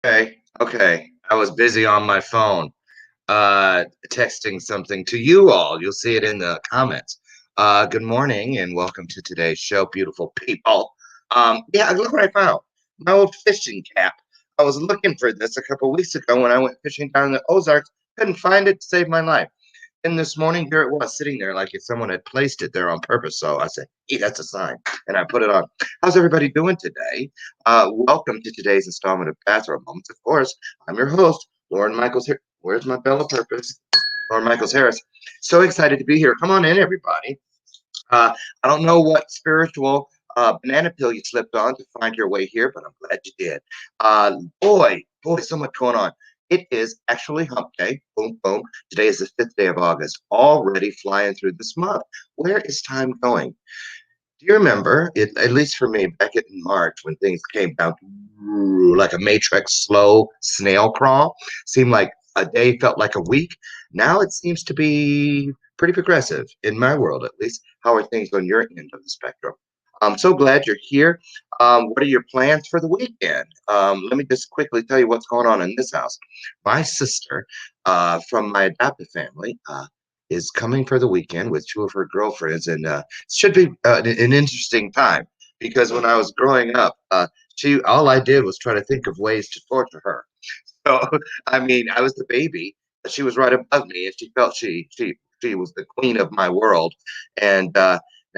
Okay. I was busy on my phone, texting something to you all. You'll see it in the comments. Good morning and welcome to today's show, beautiful people. Yeah, look what I found. My old fishing cap. I was looking for this a couple weeks ago when I went fishing down in the Ozarks. Couldn't find it to save my life. And this morning, here it was sitting there like if someone had placed it there on purpose. So I said, hey, that's a sign. And I put it on. How's everybody doing today? Welcome to today's installment of Bathrobe Moments. Of course, I'm your host, Loren Michaels here. Where's my bell of purpose? Loren Michaels Harris. So excited to be here. Come on in, everybody. I don't know what spiritual banana pill you slipped on to find your way here, but I'm glad you did. Boy, so much going on. It is actually hump day. Boom, boom. Today is the 5th day of August, already flying through this month. Where is time going? Do you remember, at least for me, back in March when things came down like a matrix slow snail crawl? Seemed like a day felt like a week. Now it seems to be pretty progressive in my world, at least. How are things on your end of the spectrum? I'm so glad you're here. What are your plans for the weekend? Let me just quickly tell you what's going on in this house. My sister from my adopted family is coming for the weekend with two of her girlfriends, and should be an interesting time because when I was growing up, she all I did was try to think of ways to torture her. So I mean, I was the baby, but she was right above me, and she felt she was the queen of my world. And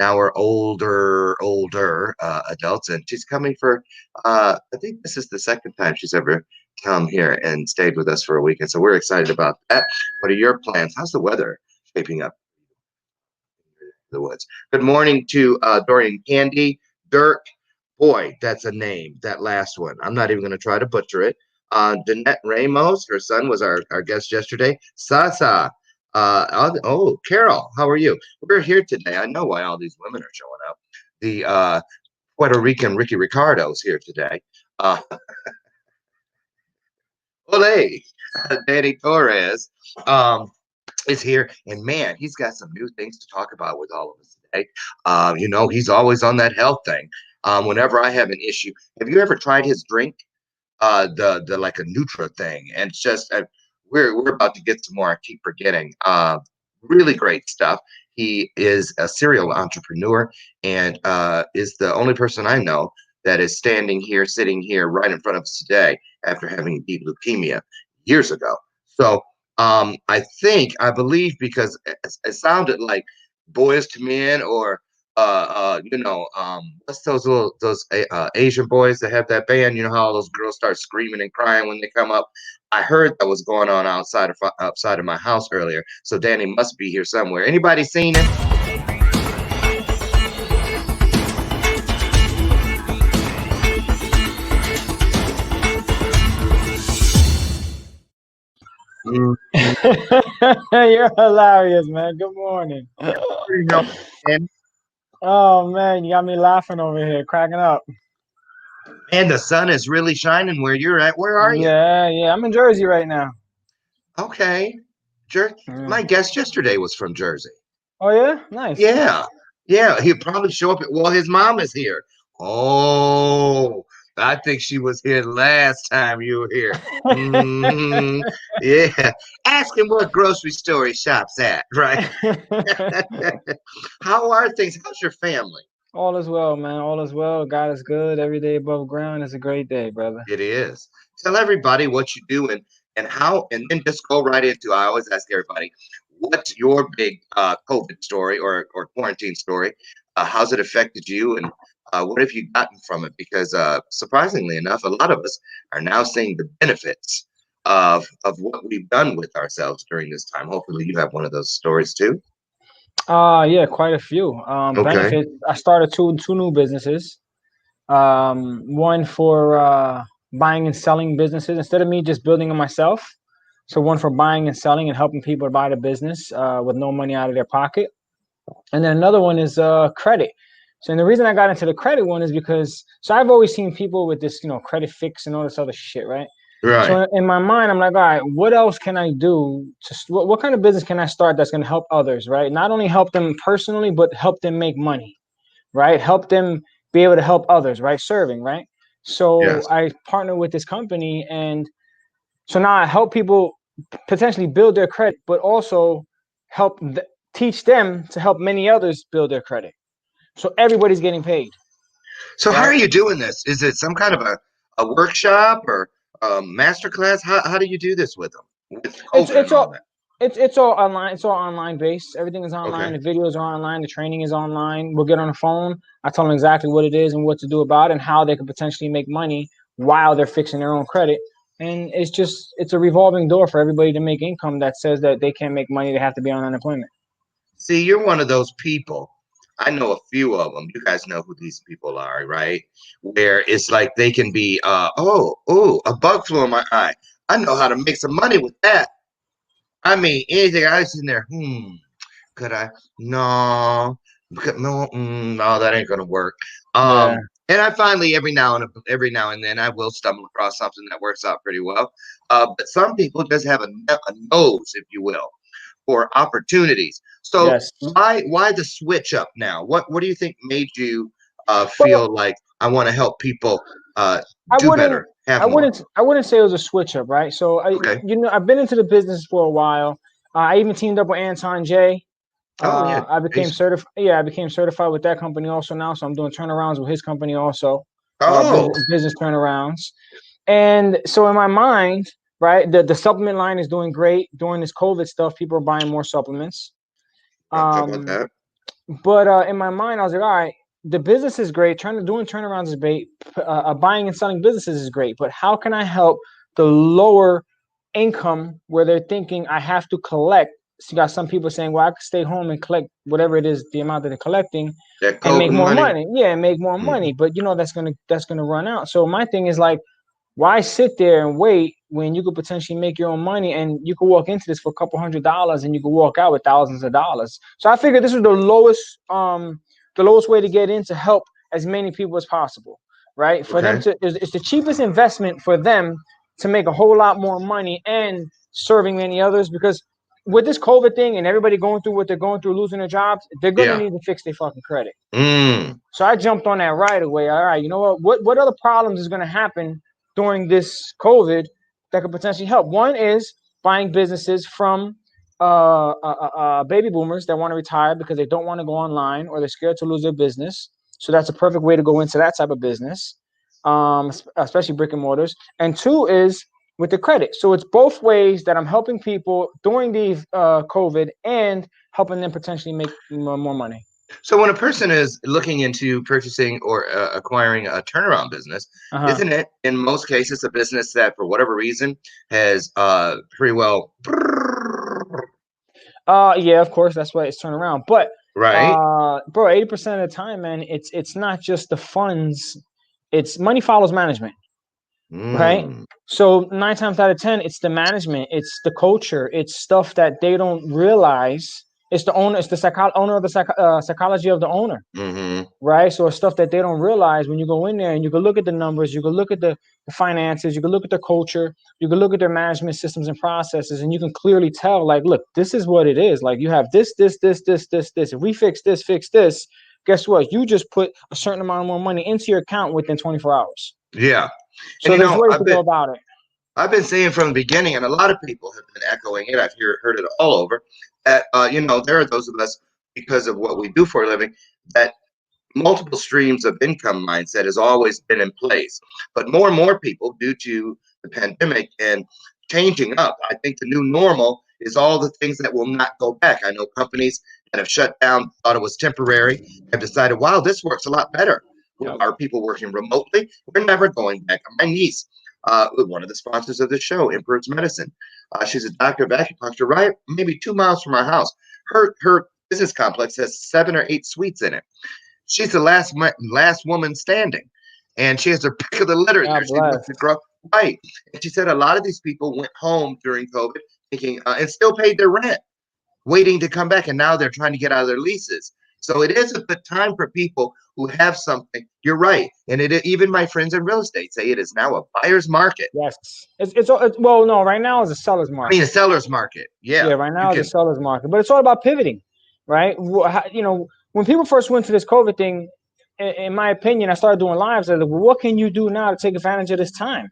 now we're older adults, and she's coming for. I think this is the second time she's ever come here and stayed with us for a weekend. So we're excited about that. What are your plans? How's the weather shaping up in the woods? Good morning to Dorian Candy, Dirk. Boy, that's a name, that last one. I'm not even going to try to butcher it. Danette Ramos, her son was our guest yesterday. Sasa. Carol, how are you? We're here today. I know why all these women are showing up. The Puerto Rican Ricky Ricardo's here today. Uh, Ole, Danny Torres. Is here, and man, he's got some new things to talk about with all of us today. He's always on that health thing. Whenever I have an issue, have you ever tried his drink? The like a Nutra thing, and it's just we're about to get some more. I keep forgetting. Really great stuff. He is a serial entrepreneur and is the only person I know that is sitting here right in front of us today after having beat leukemia years ago. So I believe because it sounded like Boys to Men or what's those Asian boys that have that band? You know how all those girls start screaming and crying when they come up. I heard that was going on outside of my house earlier. So Danny must be here somewhere. Anybody seen him? Mm, You're hilarious, man. Good morning. you know, and Oh man, you got me laughing over here, cracking up. and the sun is really shining where you're at. Where are you? Yeah. I'm in Jersey right now. Okay, Yeah. my guest yesterday was from Jersey. Oh yeah, nice. Yeah. Yeah. He'll probably show up. Well, his mom is here. Oh, I think she was here last time you were here. Hmm. Yeah. Ask him what grocery store he shops at, right? How are things? How's your family? All is well, man. All is well. God is good. Every day above ground is a great day, brother. It is. Tell everybody what you do and how, and then just go right into. I always ask everybody, what's your big COVID story or quarantine story? How's it affected you, and what have you gotten from it? Because surprisingly enough, a lot of us are now seeing the benefits of what we've done with ourselves during this time. Hopefully, you have one of those stories too. Yeah, quite a few. Okay. Benefits. I started two new businesses. One for buying and selling businesses instead of me just building them myself. So one for buying and selling and helping people buy the business with no money out of their pocket. And then another one is credit. So and the reason I got into the credit one is because so I've always seen people with this, credit fix and all this other shit, right? Right. So in my mind, I'm like, all right, what else can I do what kind of business can I start that's going to help others, right? Not only help them personally, but help them make money, right? Help them be able to help others, right? Serving, right? So Yes. I partner with this company, and so now I help people potentially build their credit, but also help teach them to help many others build their credit. So everybody's getting paid, So how are right? you doing this? Is it some kind of a workshop or a master class? How do you do this with them with It's COVID it's and all all that? it's all online. It's all online based. Everything is online. Okay. The videos are online. The training is online. We'll get on the phone. I tell them exactly what it is and what to do about it, and how they can potentially make money while they're fixing their own credit. And it's a revolving door for everybody to make income that says that they can't make money. They have to be on unemployment. See, you're one of those people. I know a few of them. You guys know who these people are, right? Where it's like they can be, a bug flew in my eye. I know how to make some money with that. I mean, anything I was in there, could I? No, no, no, that ain't gonna work. Yeah. And I finally every now and then I will stumble across something that works out pretty well. But some people just have a nose, if you will, for opportunities. So Yes. why the switch up now? What do you think made you Well, feel like I want to help people I do wouldn't. better, have more? I wouldn't say it was a switch up, right? So Okay. I've been into the business for a while. I even teamed up with Anton J. Oh yeah. I became Ace. certified. Yeah, I became certified with that company also now. So I'm doing turnarounds with his company also, Oh, business turnarounds. And so in my mind, right, the supplement line is doing great during this COVID stuff. People are buying more supplements. how about Um, that? but in my mind, I was like, all right, the business is great. Doing turnarounds is great. Buying and selling businesses is great. But how can I help the lower income where they're thinking I have to collect? So you got some people saying, well, I could stay home and collect whatever it is, the amount that they're collecting, That and make COVID more money. money. Yeah, make more Hmm. money. But that's gonna run out. So my thing is like, why sit there and wait when you could potentially make your own money, and you could walk into this for a couple $100s and you could walk out with thousands of dollars. So I figured this was the lowest way to get in to help as many people as possible, right? For them Okay. to it's the cheapest investment for them to make a whole lot more money and serving many others, because with this COVID thing and everybody going through what they're going through, losing their jobs, they're gonna Yeah. need to fix their fucking credit. Mm. So I jumped on that right away. All right, you know what? What other problems is going to happen during this COVID that could potentially help? One is buying businesses from baby boomers that want to retire because they don't want to go online or they're scared to lose their business. So that's a perfect way to go into that type of business, especially brick and mortars. And two is with the credit. So it's both ways that I'm helping people during the COVID and helping them potentially make more money. So when a person is looking into purchasing or acquiring a turnaround business, Uh huh. isn't it in most cases a business that for whatever reason has pretty well Yeah, of course, that's why it's turned around. But right? bro, 80% of the time, man, it's not just the funds. It's money follows management, right? Mm, So 9 times out of ten, it's the management, it's the culture, it's stuff that they don't realize. It's the owner, it's the owner of the psychology of the owner, hmm. right? So it's stuff that they don't realize when you go in there and you can look at the numbers, you can look at the finances, you can look at the culture, you can look at their management systems and processes, and you can clearly tell, like, look, this is what it is. Like you have this. If we fix this, guess what? You just put a certain amount more money into your account within 24 hours. Yeah. And So there's ways to go about it. I've been saying from the beginning, and a lot of people have been echoing it. Heard it all over. That there are those of us because of what we do for a living that multiple streams of income mindset has always been in place. But more and more people, due to the pandemic and changing up, I think the new normal is all the things that will not go back. I know companies that have shut down, thought it was temporary, have decided, wow, this works a lot better. Yep. Our people working remotely, we're never going back. My niece, one of the sponsors of the show, Emperor's Medicine, she's a doctor of acupuncture, right? Maybe 2 miles from our house. Her business complex has 7 or 8 suites in it. She's the last woman standing, and she has her pick of the litter there. God She wants bless. to grow right, and she said a lot of these people went home during COVID, thinking and still paid their rent, waiting to come back, and now they're trying to get out of their leases. So it is a good time for people who have something. You're right, and even my friends in real estate say it is now a buyer's market. Yes. It's well, no, right now is a seller's I mean, a market. seller's market. Yeah, Yeah, right you now is a can. seller's market, but it's all about pivoting, right? You know, when people first went to this COVID thing, in my opinion, I started doing lives. I was like, well, what can you do now to take advantage of this time?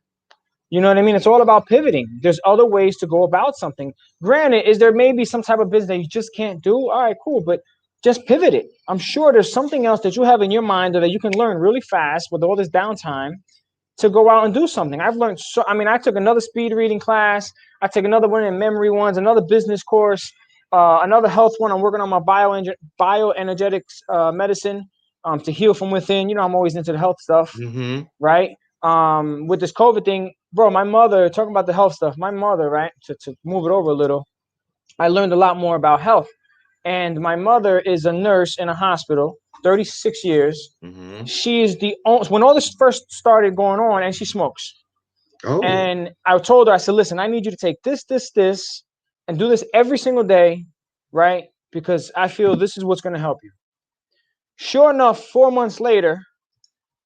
You know what I mean? It's all about pivoting. There's other ways to go about something. Granted, is there maybe some type of business that you just can't do? All right, cool, but just pivot it. I'm sure there's something else that you have in your mind that you can learn really fast with all this downtime to go out and do something. I've learned so. I mean, I took another speed reading class. I took another one in memory ones, another business course, another health one. I'm working on my bioenergetics medicine to heal from within. You know, I'm always into the health stuff, Mm-hmm. right? With this COVID thing, bro, my mother, talking about the health stuff, my mother, right, to move it over a little, I learned a lot more about health. And my mother is a nurse in a hospital, 36 years. Mm-hmm. She is the only, when all this first started going on, and she smokes. Oh, And I told her, I said, listen, I need you to take this, and do this every single day, right? Because I feel this is what's going to help you. Sure enough, 4 months later,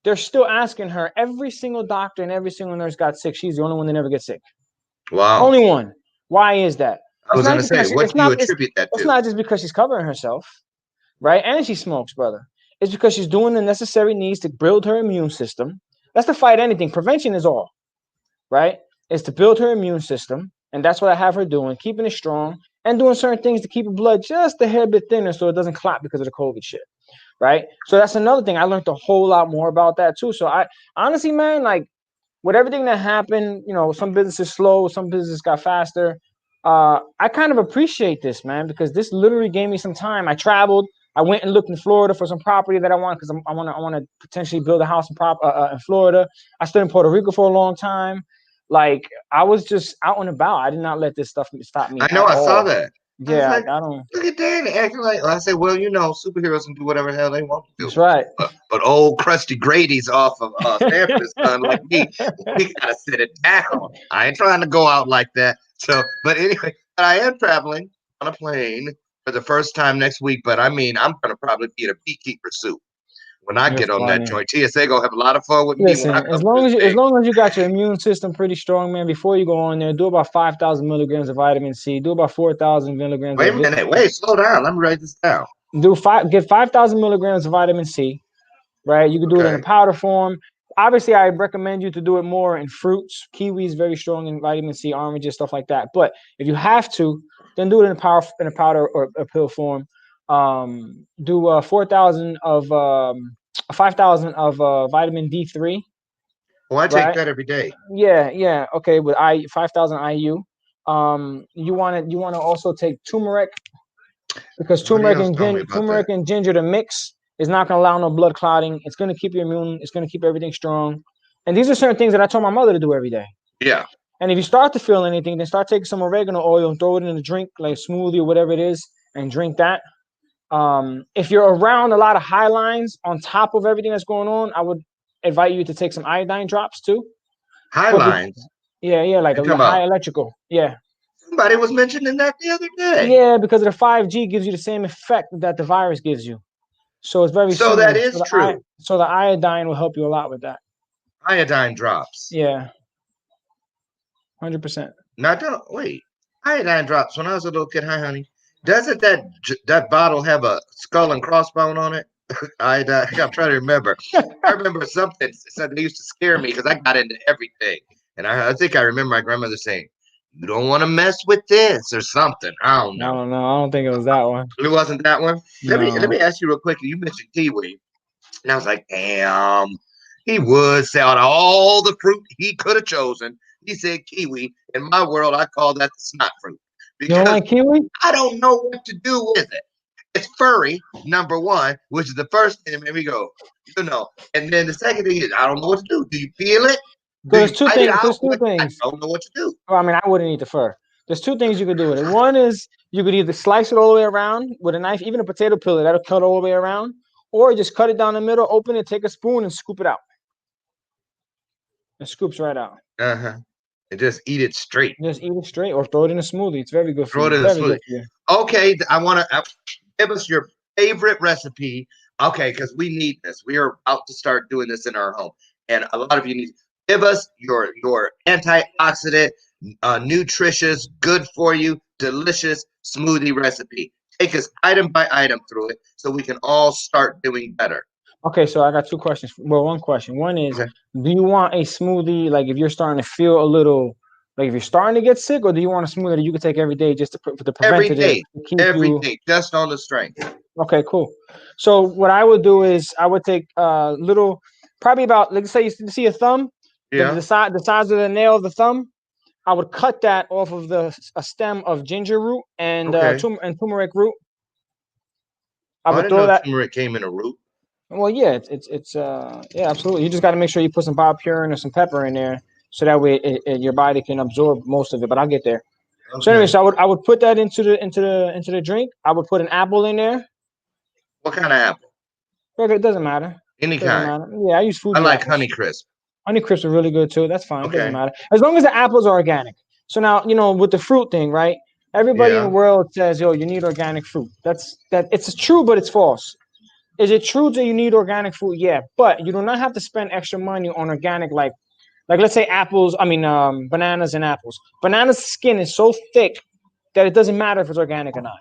they're still asking her. Every single doctor and every single nurse got sick. She's the only one that never gets sick. wow. Only one. Why is that? I It's was not gonna just say, because what do you attribute that it's to? not just because she's covering herself, right? And she smokes, brother. It's because she's doing the necessary needs to build her immune system. That's to fight anything. Prevention is all, right? Is to build her immune system, and that's what I have her doing, keeping it strong and doing certain things to keep her blood just a hair bit thinner so it doesn't clot because of the COVID shit, right? So that's another thing. I learned a whole lot more about that too. So I honestly, man, like with everything that happened, you know, some businesses slow, some businesses got faster. I kind of appreciate this, man, because this literally gave me some time. I traveled. I went and looked in Florida for some property that I want because I want to potentially build a house in Florida. I stood in Puerto Rico for a long time. Like I was just out and about. I did not let this stuff stop me I know at I saw all. that. I was Yeah, like, like, I don't. look at Danny acting like. I said, well, you know, superheroes can do whatever the hell they want to do. That's right. But old crusty Grady's off of Sanford's son like me, we gotta sit it down. I ain't trying to go out like that. So, but anyway, I am traveling on a plane for the first time next week. But I mean, I'm gonna probably be in a beekeeper suit when I You're get on that funny. joint. TSA gonna have a lot of fun with me when I Listen, come through the as thing. long as you got your immune system pretty strong, man, before you go on there, do about 5,000 milligrams of vitamin C, do about 4,000 milligrams Wait of a minute, wait, slow down. Let me write this down. get 5,000 milligrams of vitamin C, right? You can do it in a Okay. powder form. Obviously, I recommend you to do it more in fruits. Kiwi is very strong in vitamin C, oranges, stuff like that. But if you have to, then do it in a powder or a pill form. Do 4,000 of 5,000 of vitamin D3, Well, I take right? that every day. Yeah, yeah. Okay, with I 5,000 IU. You want to also take turmeric because Somebody else told me about turmeric that. and ginger to mix is not going to allow no blood clotting. It's going to keep you immune. It's going to keep everything strong. And these are certain things that I told my mother to do every day. Yeah. And if you start to feel anything, then start taking some oregano oil and throw it in a drink, like smoothie or whatever it is, and drink that. If you're around a lot of high lines on top of everything that's going on, I would invite you to take some iodine drops too. High But lines. yeah, yeah, like You a talking high about electrical. Yeah. somebody was mentioning that the other day. Yeah, because the 5G gives you the same effect that the virus gives you. So it's very So that similar. is true. So the iodine will help you a lot with that. Iodine drops. Yeah, 100%. Now don't wait. Iodine drops. When I was a little kid, hi honey. Doesn't that bottle have a skull and crossbone on it? Iodine. I'm trying to remember. I remember something said they used to scare me because I got into everything, and I think I remember my grandmother saying, "You don't want to mess with this" or something. I don't I know. don't know. I don't think it was that one. It wasn't that one. Let No. me ask you real quick. You mentioned kiwi. And I was like, damn, he would say out of all the fruit he could have chosen, he said kiwi. In my world, I call that the snot fruit You don't because like kiwi? I don't know what to do with it. It's furry, number one, which is the first thing that made me go, you know. And then the second thing is, I don't know what to do. Do you peel it? So Do you bite it out? There's two What? I things. don't know what to do. Well, I mean, I wouldn't eat the fur. There's two things you could do with it. One is you could either slice it all the way around with a knife, even a potato peeler, that'll cut all the way around, or just cut it down the middle, open it, take a spoon and scoop it out. It scoops right out. Uh huh. And just eat it straight. Just eat it straight or throw it in a smoothie. It's very good for Throw it you. in a Very good smoothie. for you. Okay, I want to give us your favorite recipe. Okay, because we need this. We are about to start doing this in our home, and a lot of you need. Give us your antioxidant, nutritious, good for you, delicious smoothie recipe. Take us item by item through it, so we can all start doing better. Okay, so I got two questions. Well, one question. One is, Okay. do you want a smoothie like if you're starting to feel a little like if you're starting to get sick, or do you want a smoothie that you can take every day just to for the preventative to keep Every you day, just on the strength. okay? Cool. So what I would do is I would take little, probably about let's say you see a thumb, Yeah. the size of the nail of the thumb. I would cut that off of the a stem of ginger root and Okay. turmeric root. I Oh, I would didn't throw know that. turmeric came in a root. Well, yeah, it's yeah, absolutely. You just got to make sure you put some BioPurin or some pepper in there, so that way your body can absorb most of it. But I'll get there. So anyway, Okay. so I would put that into the drink. I would put an apple in there. What kind of apple? But it doesn't matter. Any Doesn't kind. matter. Yeah, I use I Fuji like apples. Honeycrisp. Honeycrisp are really good too. That's fine. It doesn't Okay. matter as long as the apples are organic. So now with the fruit thing, right? Everybody in the Yeah. world says, "Yo, you need organic fruit." That it's true, but it's false. Is it true that you need organic food? Yeah, but you do not have to spend extra money on organic, like let's say apples. I mean, bananas and apples. Bananas skin is so thick that it doesn't matter if it's organic or not.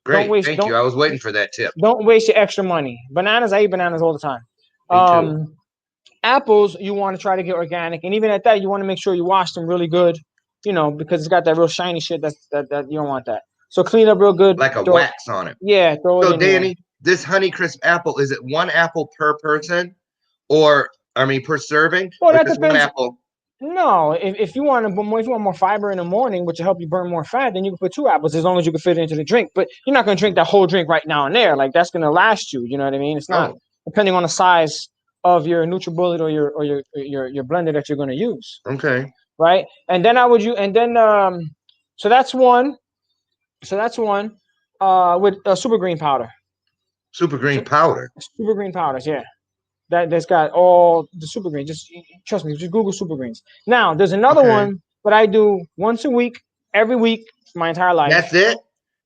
Don't Great. waste Thank you. I was waiting for that tip. don't waste your extra money. Bananas, I eat bananas all the time. Me too. Apples, you want to try to get organic, and even at that, you want to make sure you wash them really good. Because it's got that real shiny shit that you don't want that. So clean up real good. Like a Throw wax on it. Yeah, throw it So, in there. Danny, this Honeycrisp apple, is it one apple per person? Or, I mean, per serving? Well, Or that just one depends. apple? No, if you want to, if you want more fiber in the morning, which will help you burn more fat, then you can put two apples as long as you can fit it into the drink. But you're not going to drink that whole drink right now and there. Like that's going to last you. You know what I mean? It's not Oh, depending on the size of your NutriBullet or your blender that you're going to use, okay. right? And then I would you and then so that's one. So that's one. With super green powder. Super So, green powder. super green powders, yeah. That's got all the super greens. Just trust me, just Google super greens. Now, there's another Okay. one that I do once a week, every week, my entire life. That's it?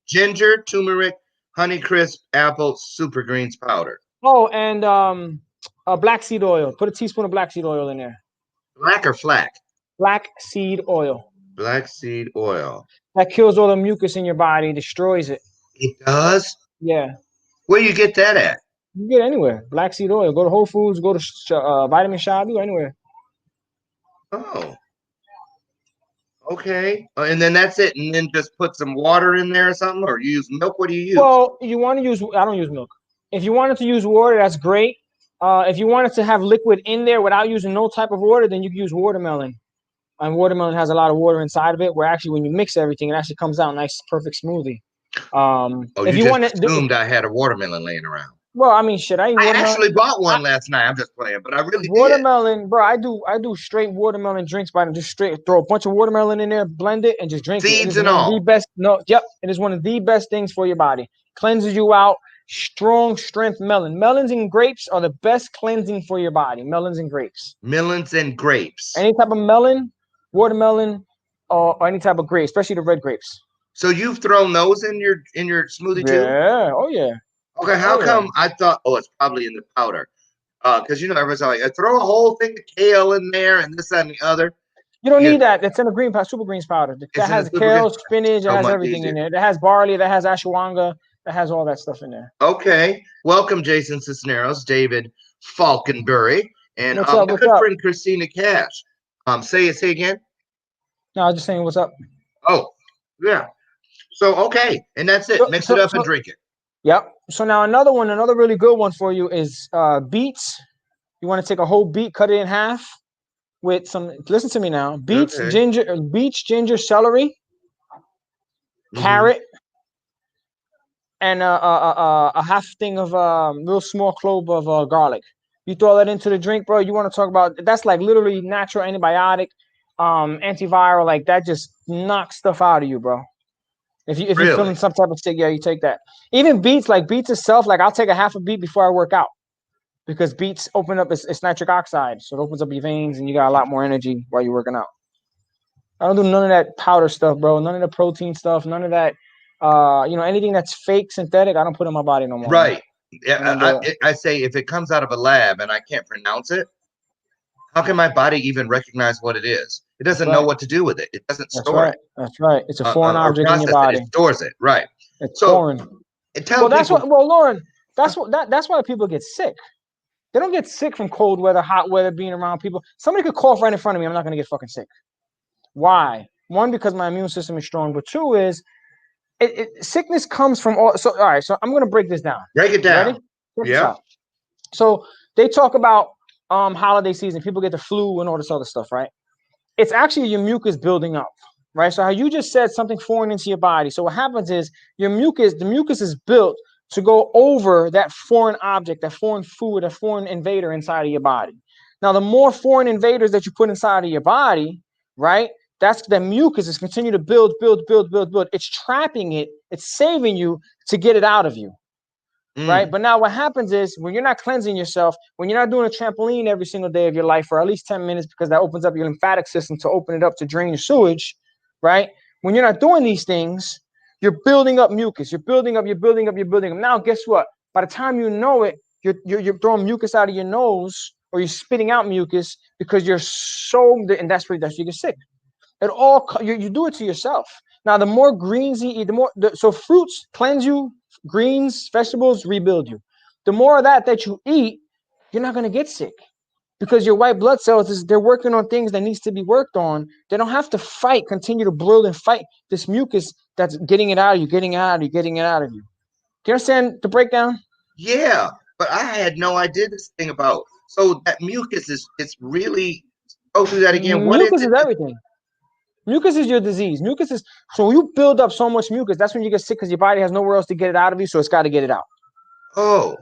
Ginger, turmeric, Honeycrisp, apple, super greens powder. Oh, and black seed oil. Put a teaspoon of black seed oil in there. Black or flack? Black seed oil. Black seed oil. That kills all the mucus in your body, destroys it. It does? Yeah, Where you get that at? you can get it anywhere. Black seed oil. Go to Whole Foods. Go to Vitamin Shop. Go anywhere. Oh, okay. And then that's it. And then just put some water in there or something, or you use milk. What do you use? Well, you want to use. I don't use milk. If you wanted to use water, that's great. If you wanted to have liquid in there without using no type of water, then you can use watermelon. And watermelon has a lot of water inside of it. Where actually, when you mix everything, it actually comes out nice, perfect smoothie. Oh, If you you just want assumed I had a watermelon laying around. well, I mean, shit, I eat I watermelon. actually bought I, one last night. I'm just playing, but I really did. watermelon, bro. I do straight watermelon drinks by just straight throw a bunch of watermelon in there, blend it, and just drink it. It Seeds is and one of the all. best. No, yep, it is one of the best things for your body. Cleanses you out. Strong strength melon. Melons and grapes are the best cleansing for your body. Melons and grapes. Melons and grapes. Any type of melon, watermelon, or any type of grape, especially the red grapes. So you've thrown those in your smoothie too? Yeah. Oh yeah. Okay, Oh how yeah. come I thought, oh, it's probably in the powder? Because everyone's like, throw a whole thing of kale in there and this that, and the other. You don't You need that. It's in a green super greens powder. That It's in a has super good, kale, spinach. It so has much everything in easier. there. That has barley. That has ashwagandha. That has all that stuff in there. Okay, welcome, Jason Cisneros, David Falconbury, and What's up? my What's good up? friend Christina Cash. Say again. No, I was just saying what's up. Oh, yeah. So okay, and that's it. So, Mix it so, up and so drink it. yep. So now another really good one for you is beets. You want to take a whole beet, cut it in half with some. Listen to me now. Okay. Beets, ginger, celery, Mm-hmm. carrot, and a half thing of real small clove of garlic. You throw that into the drink, bro. You want to talk about that's like literally natural antibiotic, antiviral. Like that just knocks stuff out of you, bro. If you're feeling Really? some type of sick, yeah, you take that. Even beets, like beets itself, like I'll take a half a beet before I work out because beets open up it's nitric oxide, so it opens up your veins and you got a lot more energy while you're working out. I don't do none of that powder stuff, bro. None of the protein stuff. None of that. Anything that's fake, synthetic, I don't put in my body no more, man. Right. Yeah, I don't do it. I say if it comes out of a lab and I can't pronounce it, how can my body even recognize what it is? It That's doesn't know right. what to do with it. It doesn't That's store right. it That's right. It's a foreign or object in your process it. body. It stores it. Right. It's So foreign. tell Well, that's people. what. Well, Lauren, that's why people get sick. They don't get sick from cold weather, hot weather, being around people. Somebody could cough right in front of me. I'm not going to get fucking sick. Why? One, because my immune system is strong. But two is sickness comes from all. So, all right. So I'm going to break this down. Break it You ready? down. Check this Yeah. out. So they talk about holiday season. People get the flu and all this other stuff, right? It's actually your mucus building up, right? So how you just said something foreign into your body. So what happens is the mucus is built to go over that foreign object, that foreign food, that foreign invader inside of your body. Now, the more foreign invaders that you put inside of your body, right? That's the mucus is continue to build, build, build, build, build. It's trapping it. It's saving you to get it out of you, right? Mm. But now what happens is when you're not cleansing yourself, when you're not doing a trampoline every single day of your life for at least 10 minutes, because that opens up your lymphatic system to open it up to drain your sewage, right? When you're not doing these things, you're building up mucus. You're building up, you're building up, you're building up. Now, guess what? By the time you know it, you're throwing mucus out of your nose or you're spitting out mucus because you're so, and that's where you get sick. It all you do it to yourself. Now, the more greens you eat, so fruits cleanse you, greens, vegetables rebuild you. The more of that you eat, you're not going to get sick because your white blood cells they're working on things that needs to be worked on. They don't have to fight, continue to build and fight this mucus that's getting it out of you, getting it out of you, getting it out of you. Do you understand the breakdown? Yeah, but I had no idea this thing about. So that mucus is it's really. Go through that again. What is Mucus it? is everything. Mucus is your disease. Mucus is so when you build up so much mucus, that's when you get sick because your body has nowhere else to get it out of you, so it's got to get it out. Oh.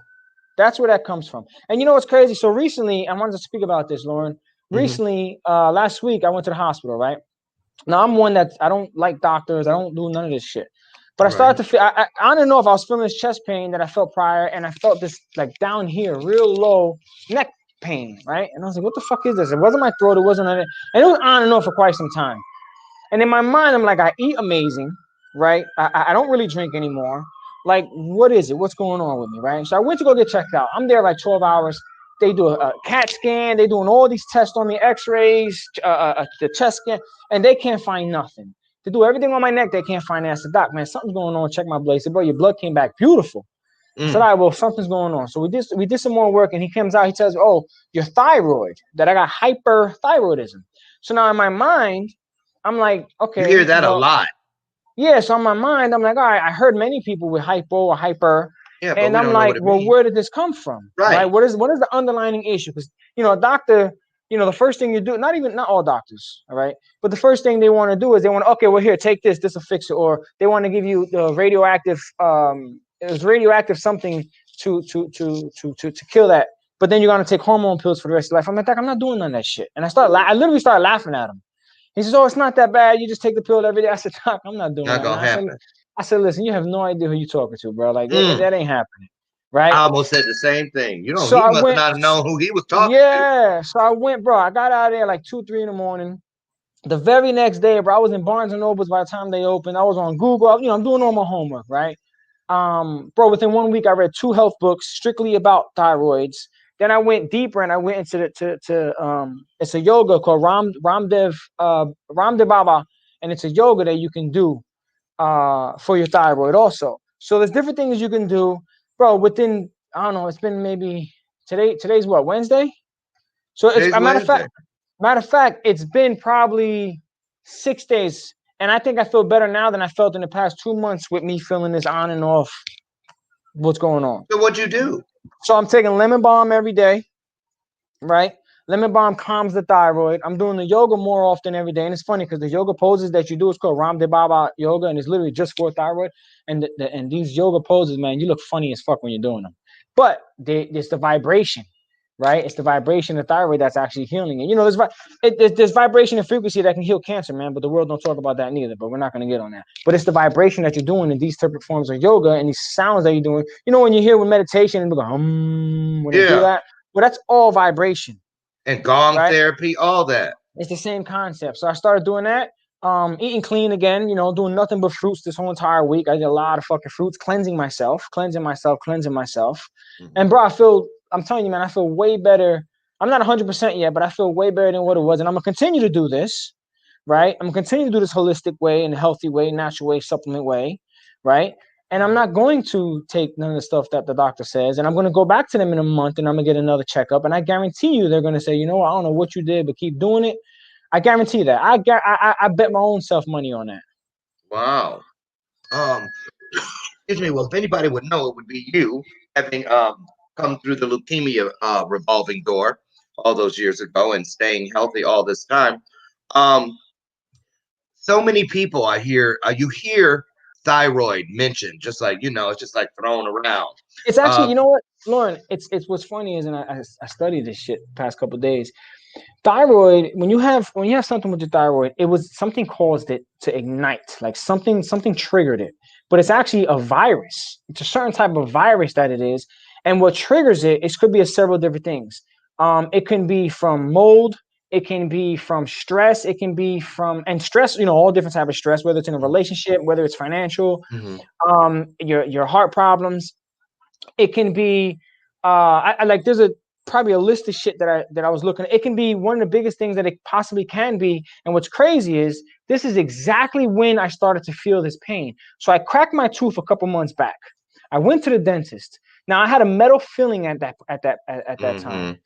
That's where that comes from. And you know what's crazy? So recently, I wanted to speak about this, Loren. Mm-hmm. Recently, last week, I went to the hospital, right? Now, I'm one that I don't like doctors. I don't do none of this shit. But I started Right. to feel, I don't know if I was feeling this chest pain that I felt prior, and I felt this like down here, real low neck pain, right? And I was like, what the fuck is this? It wasn't my throat. It wasn't, and it was on and off for quite some time. And in my mind, I'm like, I eat amazing, right? I don't really drink anymore. Like, what is it? What's going on with me, right? So I went to go get checked out. I'm there like 12 hours. They do a CAT scan. They doing all these tests on me, X-rays, the chest scan, and they can't find nothing. They do everything on my neck. They can't find it. I said, Doc, man, something's going on. Check my blood. He said, bro, your blood came back beautiful. I said, all Mm. right, well, something's going on. So we did some more work, and he comes out. He tells me, oh, your thyroid, that I got hyperthyroidism. So now in my mind, I'm like, You hear okay, that a well, lot. yeah. So on my mind, I'm like, all right, I heard many people with hypo or hyper, Yeah, but and we I'm don't know like, what it well, means. where did this come from, right? Right. What is the underlying issue? Because a doctor, the first thing you do, not all doctors, all right, but the first thing they want to do is they want to, okay, well, here, take this, this will fix it, or they want to give you the radioactive, it was radioactive something to kill that. But then you're gonna take hormone pills for the rest of your life. I'm like, I'm not doing none of that shit. And I literally started laughing at him. He says, "Oh, it's not that bad. You just take the pill every day." I said, "Doc, I'm not doing Not that." And gonna happen. I said, "Listen, you have no idea who you're talking to, bro. Like Mm. that ain't happening, right?" I almost said the same thing. So He I must went, not have known who he was talking to. yeah. So I went, bro. I got out of there like 2, 3 in the morning. The very next day, bro, I was in Barnes and Nobles by the time they opened. I was on Google. I'm doing all my homework, right? Bro, within 1 week, I read 2 health books strictly about thyroids. Then I went deeper and I went into it's a yoga called Ramdev Baba, and it's a yoga that you can do for your thyroid also. So there's different things you can do, bro. Within I don't know, it's been maybe today's what, Wednesday? So it's Today's a matter of fact, Wednesday. it's been probably 6 days, and I think I feel better now than I felt in the past 2 months with me feeling this on and off. What's going on? So what'd you do? So I'm taking lemon balm every day, right? Lemon balm calms the thyroid. I'm doing the yoga more often every day, and it's funny because the yoga poses that you do is called Ramdev Baba yoga, and it's literally just for thyroid. And these yoga poses, man, you look funny as fuck when you're doing them. But it's the vibration, right? It's the vibration of thyroid that's actually healing it. There's vibration and frequency that can heal cancer, man, but the world don't talk about that neither, but we're not going to get on that. But it's the vibration that you're doing in these type of forms of yoga and these sounds that you're doing. When you hear with meditation and they go, when they do Yeah. that, well, that's all vibration, And gong right? therapy, all that. It's the same concept. So I started doing that. Eating clean again, doing nothing but fruits this whole entire week. I did a lot of fucking fruits, cleansing myself. Mhm. And bro, I'm telling you, man, I feel way better. I'm not 100% yet, but I feel way better than what it was. And I'm gonna continue to do this, right? I'm gonna continue to do this holistic way and healthy way, natural way, supplement way, right? and I'm not going to take none of the stuff that the doctor says, and I'm going to go back to them in a month, and I'm going to get another checkup, and I guarantee you they're going to say, you know what, I don't know what you did, but keep doing it. I guarantee that. I bet my own self money on that. Wow. Um, excuse me. Well, if anybody would know, it would be you, having come through the leukemia revolving door all those years ago and staying healthy all this time. Um, so many people I hear, you hear thyroid mentioned, just like, it's just like thrown around. It's actually, Uh, you know what, Lauren, it's what's funny is, and I studied this shit the past couple of days. Thyroid, when you have something with your thyroid, it was something caused it to ignite, like something triggered it, but it's actually a virus. It's a certain type of virus that it is, and what triggers it could be several different things. It can be from mold, it can be from stress, it can be from, and stress, all different type of stress, whether it's in a relationship, whether it's financial, mhm. your heart problems. It can be I like, there's a probably a list of shit that I was looking at. It can be one of the biggest things that it possibly can be. And what's crazy is this is exactly when I started to feel this pain. So I cracked my tooth a couple months back. I went to the dentist. Now I had a metal filling at that time. Mhm.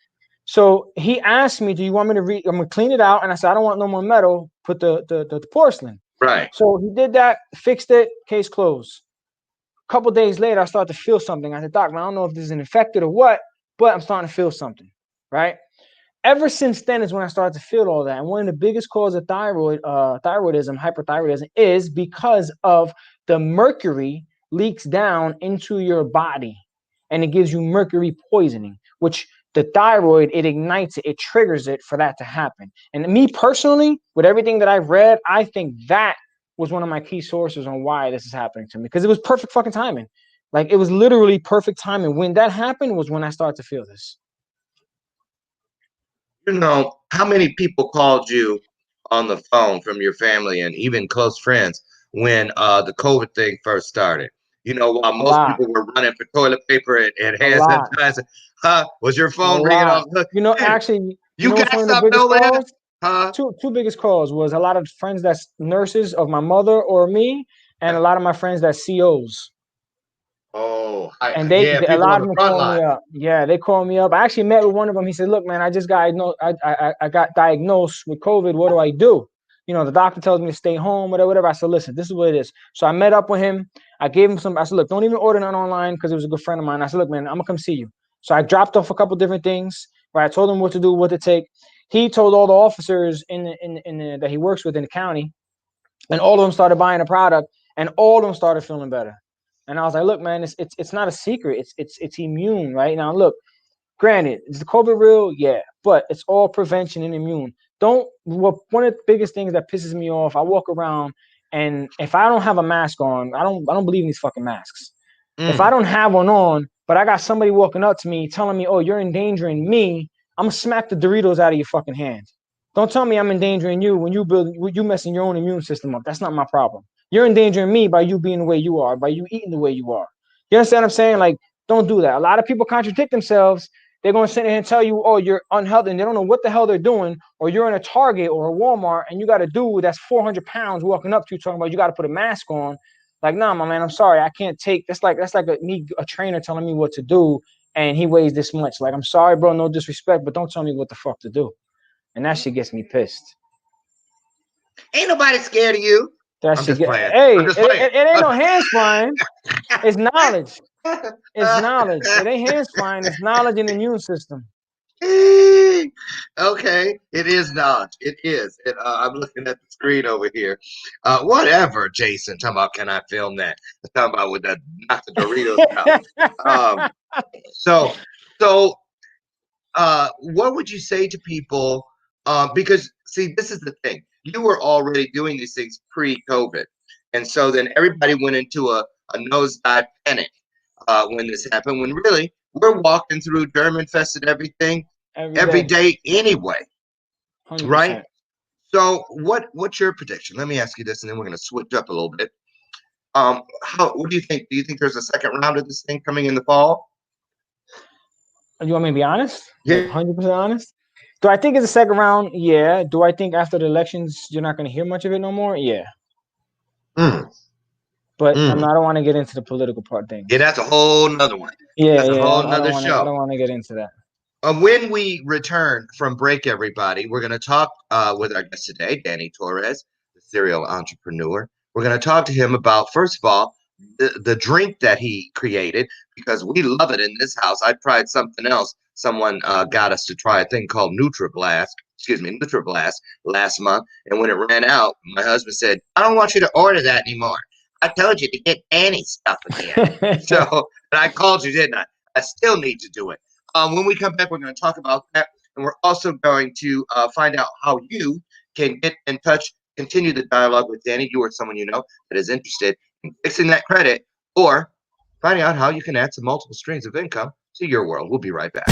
So he asked me, "Do you want me to I'm gonna clean it out?" And I said, "I don't want no more metal. Put the porcelain." Right. So he did that, fixed it, case closed. A couple days later, I started to feel something. I said, "Doc, man, I don't know if this is an infected or what, but I'm starting to feel something." Right. Ever since then is when I started to feel all that. And one of the biggest causes of thyroidism, hyperthyroidism, is because of the mercury leaks down into your body, and it gives you mercury poisoning, which the thyroid, it ignites it, it triggers it for that to happen. And me personally, with everything that I've read, I think that was one of my key sources on why this is happening to me, because it was perfect fucking timing. Like, it was literally perfect timing. When that happened was when I started to feel this. How many people called you on the phone from your family and even close friends when the COVID thing first started? While A most lot, people were running for toilet paper and a hand lot, sanitizer, was your a phone ringing lot. off? Actually, You what's got one of the something biggest over there? calls? Huh? Two biggest calls was a lot of friends that's nurses of my mother or me, and a lot of my friends that's COs. Oh, And yeah, a people lot on of the them front call line. me up. Yeah, they call me up. I actually met with one of them. He said, "Look, man, I just got I got diagnosed with COVID. What do I do?" The doctor tells me to stay home, whatever, whatever. I said, "Listen, this is what it is." So I met up with him. I gave him some. I said, "Look, don't even order none online," because it was a good friend of mine. I said, "Look, man, I'm gonna come see you." So I dropped off a couple different things. Where I told him what to do, what to take. He told all the officers that he works with in the county, and all of them started buying the product, and all of them started feeling better. And I was like, "Look, man, it's not a secret. It's immune, right?" Now, look, granted, is the COVID real? Yeah, but it's all prevention and immune. Don't One of the biggest things that pisses me off, I walk around, and if I don't have a mask on, I don't believe in these fucking masks. If I Mm. don't have one on, but I got somebody walking up to me telling me, "Oh, you're endangering me," I'm gonna smack the Doritos out of your fucking hand. Don't tell me I'm endangering you when you messing your own immune system up. That's not my problem. You're endangering me by you being the way you are, by you eating the way you are. You understand what I'm saying? Like, don't do that. A lot of people contradict themselves. They're going to sit there and tell you, "Oh, you're unhealthy," and they don't know what the hell they're doing. Or you're in a Target or a Walmart, and you got a dude that's 400 pounds walking up to you talking about you got to put a mask on. Like, nah, my man, I'm sorry, I can't take. That's like a trainer telling me what to do, and he weighs this much. Like, I'm sorry, bro, no disrespect, but don't tell me what the fuck to do. And that shit gets me pissed. Ain't nobody scared of you. That I'm shit just get. playing. Hey, I'm it, just playing. it, it ain't no hands flying. It's knowledge. It's knowledge. It ain't hands flying. It's knowledge and immune system. Okay, it is not. It is. I'm looking at the screen over here. Whatever, Jason. Talking about, can I film that? Talking about with that, not the Doritos out. Um, so, so, what would you say to people? Because see, this is the thing. You were already doing these things pre-COVID, and so then everybody went into a nosedive panic when this happened. When really we're walking through germ infested everything Every every day, day anyway, right? 100%. So what's your prediction? Let me ask you this, and then we're going to switch up a little bit. What do you think? Do you think there's a second round of this thing coming in the fall? You want me to be honest? Like Yeah. 100% honest? Do I think it's a second round? Yeah. Do I think after the elections you're not going to hear much of it no more? Yeah. Mm. But I Mm. don't want to get into the political part Yeah, things. that's a whole nother one. Yeah, That's a yeah. whole I nother don't want to. I show. don't want to get into that. When we return from break, everybody, we're going to talk with our guest today, Danny Torres, the serial entrepreneur. We're going to talk to him about, first of all, the drink that he created, because we love it in this house. I tried something else. Someone got us to try a thing called Nutriblast last month. And when it ran out, my husband said, I don't want you to order that anymore. I told you to get Danny stuff again. So, and I called you, didn't I? I still need to do it. When we come back, we're going to talk about that. And we're also going to find out how you can get in touch, continue the dialogue with Danny, you or someone you know that is interested in fixing that credit, or finding out how you can add some multiple streams of income to your world. We'll be right back.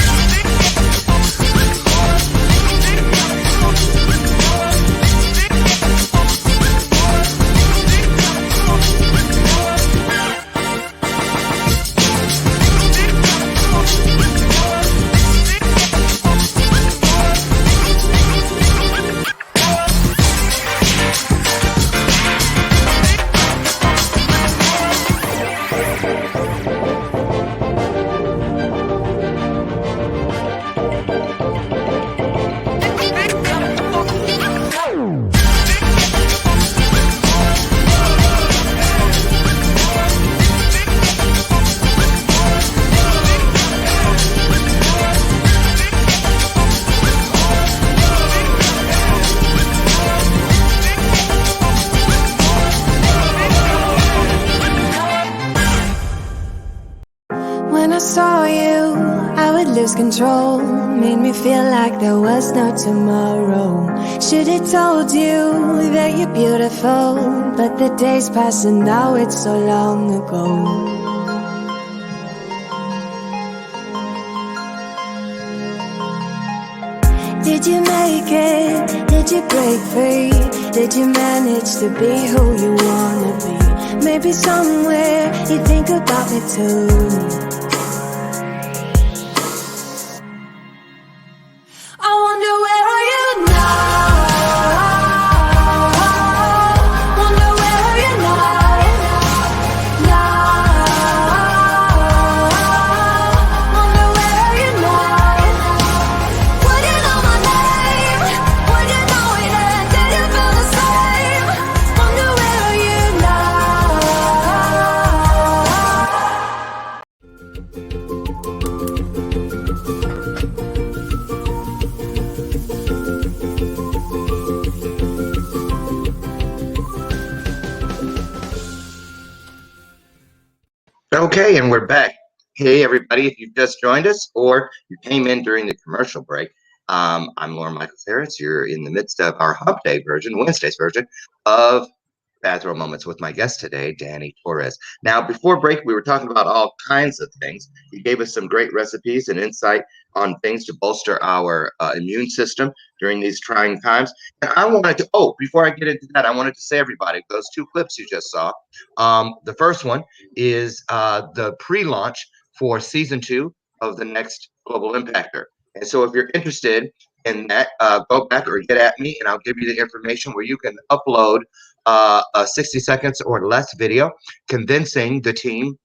When I saw you, I would lose control. Made me feel like there was no tomorrow. Should've told you that you're beautiful, but the days pass and now it's so long ago. Did you make it? Did you break free? Did you manage to be who you wanna be? Maybe somewhere you think about me too. I wonder where are you now? Wonder where are you now? Wonder where are you now? Would you know my name? Would you know it and did you feel the same? Wonder where are you now? Okay, and we're back. Hey, everybody, if you've just joined us or you came in during the commercial break, I'm Loren Michael Harris. You're in the midst of our Hump Day version, Wednesday's version of Bathrobe Moments with my guest today, Danny Torres. Now, before break, we were talking about all kinds of things. He gave us some great recipes and insight on things to bolster our immune system during these trying times. And I wanted to, before I get into that, I wanted to say, everybody, those two clips you just saw. The first one is the pre-launch for season 2 of the next Global Impactor. And so if you're interested in that, go back or get at me and I'll give you the information where you can upload a 60 seconds or less video convincing the team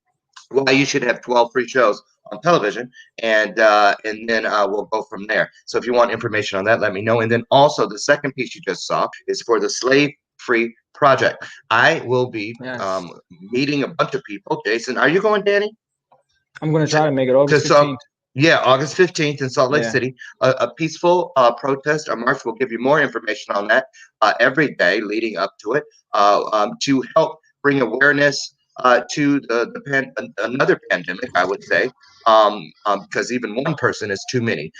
why you should have 12 free shows on television, and then we'll go from there. So if you want information on that, let me know. And then also the second piece you just saw is for the Slave Free Project. I will be Yes. meeting a bunch of people. Jason, are you going, Danny? I'm gonna try to make it To August Salt, 15th. yeah, August 15th in Salt Lake Yeah. City, a peaceful protest, a march. We'll give you more information on that every day leading up to it, to help bring awareness to another pandemic, I would say, because even one person is too many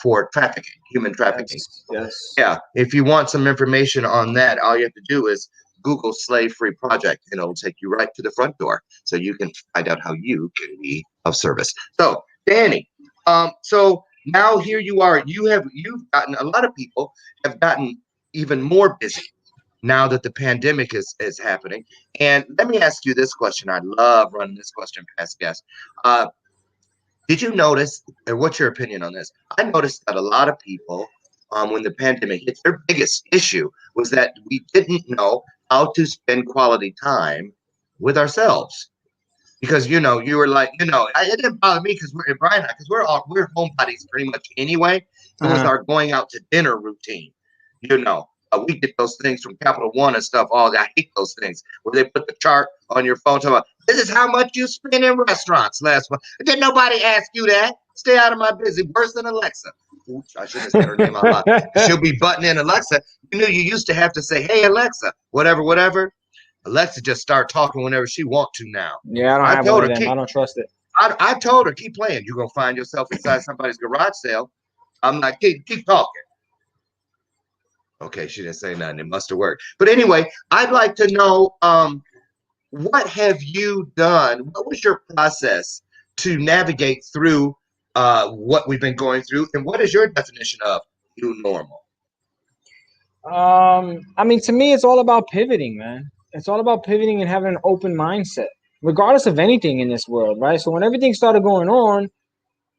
for trafficking, human trafficking. Yes. Yes. Yeah, if you want some information on that, all you have to do is Google Slave Free Project, and it'll take you right to the front door, so you can find out how you can be of service. So, Danny, so now here you are. You've gotten, a lot of people have gotten even more busy now that the pandemic is happening. And let me ask you this question. I love running this question past guests. Did you notice, and what's your opinion on this? I noticed that a lot of people, when the pandemic hit, their biggest issue was that we didn't know how to spend quality time with ourselves. Because you were like, it didn't bother me because Brian and I, because we're homebodies pretty much anyway. It was our going out to dinner routine. We get those things from Capital One and stuff. Oh, I hate those things where they put the chart on your phone talking about this is how much you spend in restaurants last month. Did nobody ask you that? Stay out of my business. Worse than Alexa. Oops, I shouldn't have said her name out loud. She'll be butting in Alexa. You used to have to say, hey, Alexa, whatever, whatever. Alexa just start talking whenever she want to now. Yeah, I don't have one of them. I don't trust it. I told her, keep playing. You're going to find yourself inside somebody's garage sale. I'm like, keep talking. Okay, she didn't say nothing. It must have worked. But anyway, I'd like to know, what have you done? What was your process to navigate through what we've been going through? And what is your definition of new normal? I mean, to me, it's all about pivoting, man. It's all about pivoting and having an open mindset, regardless of anything in this world, right? So when everything started going on,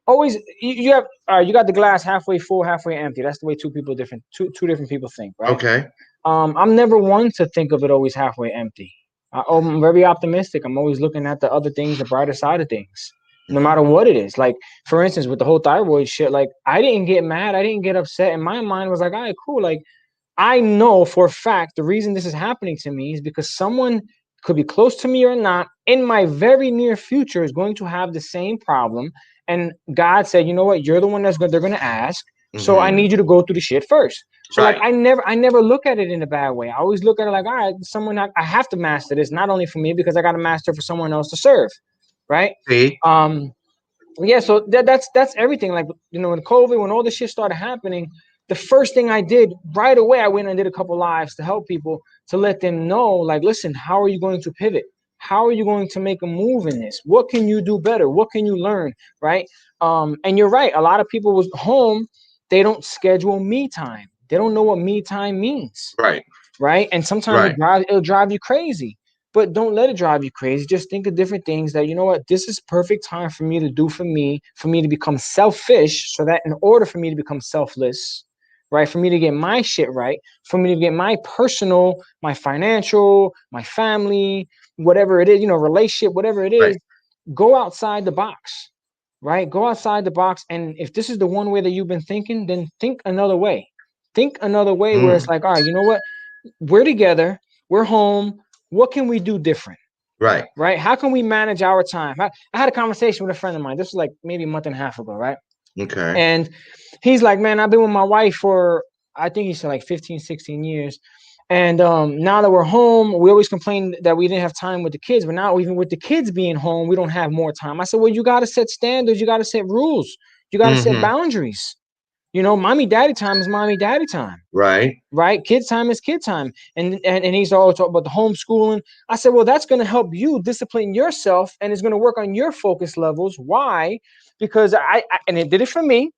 always you have you got the glass halfway full, halfway empty. That's the way two different people think, right? Okay. I'm never one to think of it always halfway empty. I'm very optimistic. I'm always looking at the other things, the brighter side of things, no matter what it is. Like, for instance, with the whole thyroid shit, like, I didn't get mad, I didn't get upset, and my mind was like, all right, cool. Like, I know for a fact the reason this is happening to me is because someone, could be close to me or not, in my very near future is going to have the same problem. And God said, you know what? You're the one they're going to ask. So I need you to go through the shit first. So Right. like, I never look at it in a bad way. I always look at it like, all right, I have to master this, not only for me, because I got to master for someone else to serve. Right. See? Yeah. So that's everything. Like, when COVID, when all this shit started happening, the first thing I did right away, I went and did a couple lives to help people, to let them know, like, listen, how are you going to pivot? How are you going to make a move in this? What can you do better? What can you learn? Right. And you're right. A lot of people was home. They don't schedule me time. They don't know what me time means. Right. Right. And sometimes it'll drive you crazy, but don't let it drive you crazy. Just think of different things that, you know what, this is perfect time for me to do for me to become selfish, so that in order for me to become selfless, right, for me to get my shit right, for me to get my personal, my financial, my family, whatever it is, relationship, whatever it is, go outside the box, right? Go outside the box. And if this is the one way that you've been thinking, then think another way. Think another way where it's like, all right, you know what? We're together. We're home. What can we do different? Right. Right. How can we manage our time? I had a conversation with a friend of mine. This was like maybe a month and a half ago, right? Okay. And he's like, man, I've been with my wife for, I think he said like 15, 16 years. And now that we're home, we always complained that we didn't have time with the kids. But now, even with the kids being home, we don't have more time. I said, well, you got to set standards. You got to set rules. You got to set boundaries. Mommy daddy time is mommy daddy time. Right. Right. Kids time is kid time. And he's always talking about the homeschooling. I said, well, that's going to help you discipline yourself, and it's going to work on your focus levels. Why? Because and it did it for me,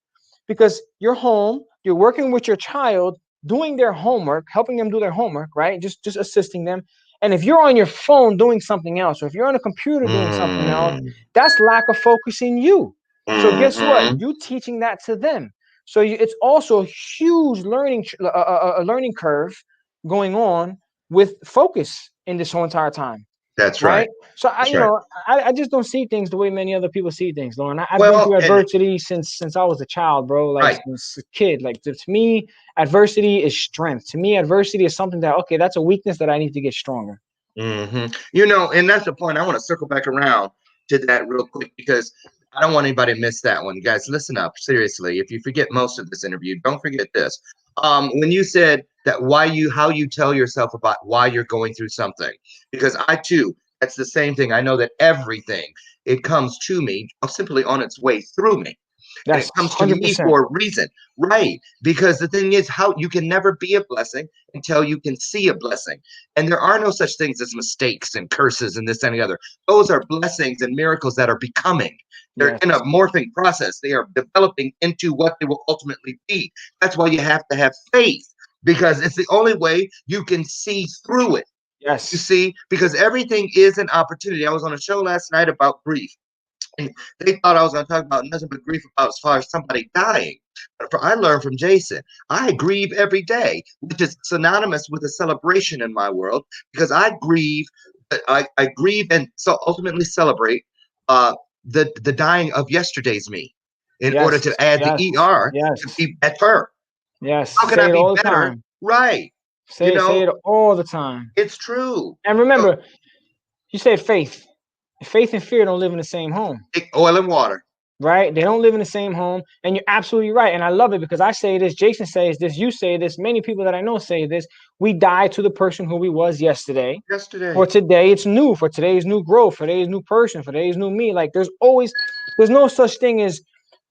because you're home, you're working with your child, doing their homework, helping them do their homework, right? Just assisting them. And if you're on your phone doing something else, or if you're on a computer doing something else, that's lack of focus in you. So guess what? You teaching that to them. So it's also a huge learning curve going on with focus in this whole entire time. That's Right. right. So I just don't see things the way many other people see things, Loren. I've been Well, through adversity since I was a child, bro. Like, since a kid. Like, to me, adversity is strength. To me, adversity is something that, okay, that's a weakness that I need to get stronger. And that's the point. I want to circle back around to that real quick, because I don't want anybody to miss that one. Guys, listen up. Seriously, if you forget most of this interview, don't forget this. When you said that how you tell yourself about why you're going through something, because I too, that's the same thing. I know that everything, it comes to me simply on its way through me. And That's it comes to 100%. me for a reason, right? Because the thing is, how you can never be a blessing until you can see a blessing. And there are no such things as mistakes and curses and this and the other. Those are blessings and miracles that are becoming. They're in a morphing process. They are developing into what they will ultimately be. That's why you have to have faith, because it's the only way you can see through it. Yes. You see, because everything is an opportunity. I was on a show last night about grief. And they thought I was going to talk about nothing but grief about as far as somebody dying. But I learned from Jason, I grieve every day, which is synonymous with a celebration in my world, because I grieve I grieve and so ultimately celebrate uh, the dying of yesterday's me in order Yes, to add the yes, ER to yes, be better. yes. How can I Say it be all the better? time. Right. You Say know, it all the time. it's true. And So, remember, you said faith. Faith and fear don't live in the same home. oil and water. Right? They don't live in the same home. And you're absolutely right. And I love it because I say this, Jason says this, you say this, many people that I know say this. We die to the person who we was yesterday. For Yesterday. today, it's new. For today's new growth, for today's new person, for today's new me. Like there's no such thing as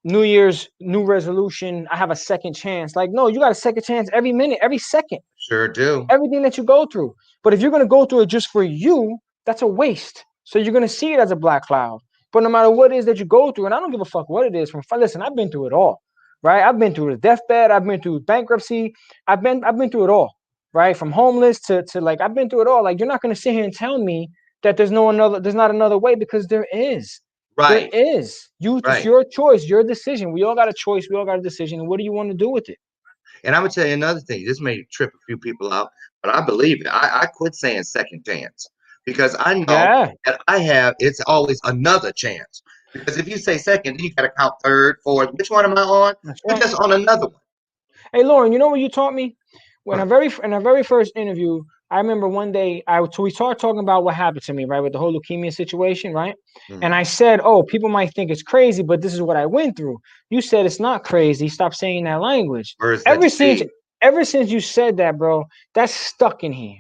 New Year's new resolution. I have a second chance. Like, no, you got a second chance every minute, every second, Sure do. everything that you go through. But if you're going to go through it just for you, that's a waste. So you're going to see it as a black cloud. But no matter what it is that you go through, and I don't give a fuck what it is. Listen, I've been through it all, right? I've been through the deathbed. I've been through bankruptcy. I've been through it all, right? From homeless to like I've been through it all. Like you're not going to sit here and tell me that there's not another way because there is. There Right. is. It's Right. your choice, your decision. We all got a choice. We all got a decision. What do you want to do with it? And I'm gonna tell you another thing. This may trip a few people out, but I believe it. I quit saying second chance because I know Yeah, that I have. It's always another chance. Because if you say second, then you got to count third, fourth. Which one am I on? that's You're right. just on another one. Hey, Loren, you know what you taught me? When Huh. I very in our very first interview, I remember one day we started talking about what happened to me, right, with the whole leukemia situation, right? And Hmm. I said, "Oh, people might think it's crazy, but this is what I went through." You said it's not crazy. Stop saying that language. Words that Ever since, deceive. ever since you said that, bro, that's stuck in here.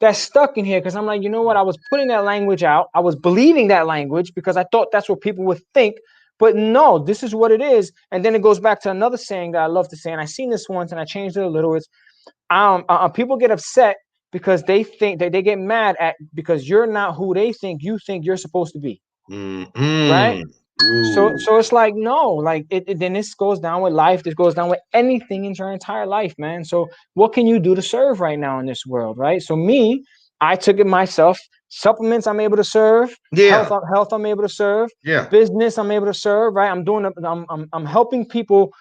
That's stuck in here because I'm like, you know what? I was putting that language out. I was believing that language because I thought that's what people would think. But no, this is what it is. And then it goes back to another saying that I love to say, and I seen this once and I changed it a little. It's people get upset because they think that they get mad at because you're not who they think you're supposed to be, right? Mm-hmm. So Ooh. so it's like no, like then this goes down with life. This goes down with anything in your entire life, man. So what can you do to serve right now in this world, right? So me, I took it myself. Supplements I'm able to serve. Yeah. Health I'm able to serve. Yeah. Business I'm able to serve, right? I'm helping people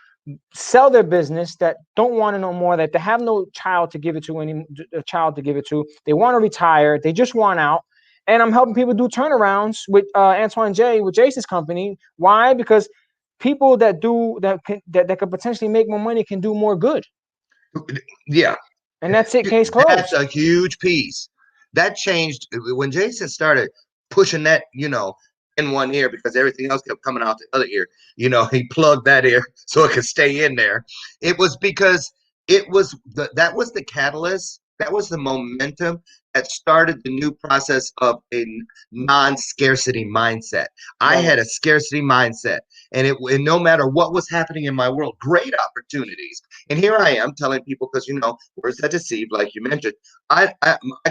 sell their business that don't want to know more, that they have no child to give it to, any a child to give it to. They want to retire. They just want out. And I'm helping people do turnarounds with Antoine J with Jason's company. Why? Because people that could potentially make more money can do more good. Yeah. And that's it. Case That's closed. a huge piece. That changed when Jason started pushing that, in one ear because everything else kept coming out the other ear. He plugged that ear so it could stay in there. It was because that was the catalyst. That was the momentum that started the new process of a non-scarcity mindset. I Love it. had a scarcity mindset, and no matter what was happening in my world, great opportunities. And here I am telling people because words that deceive, like you mentioned. I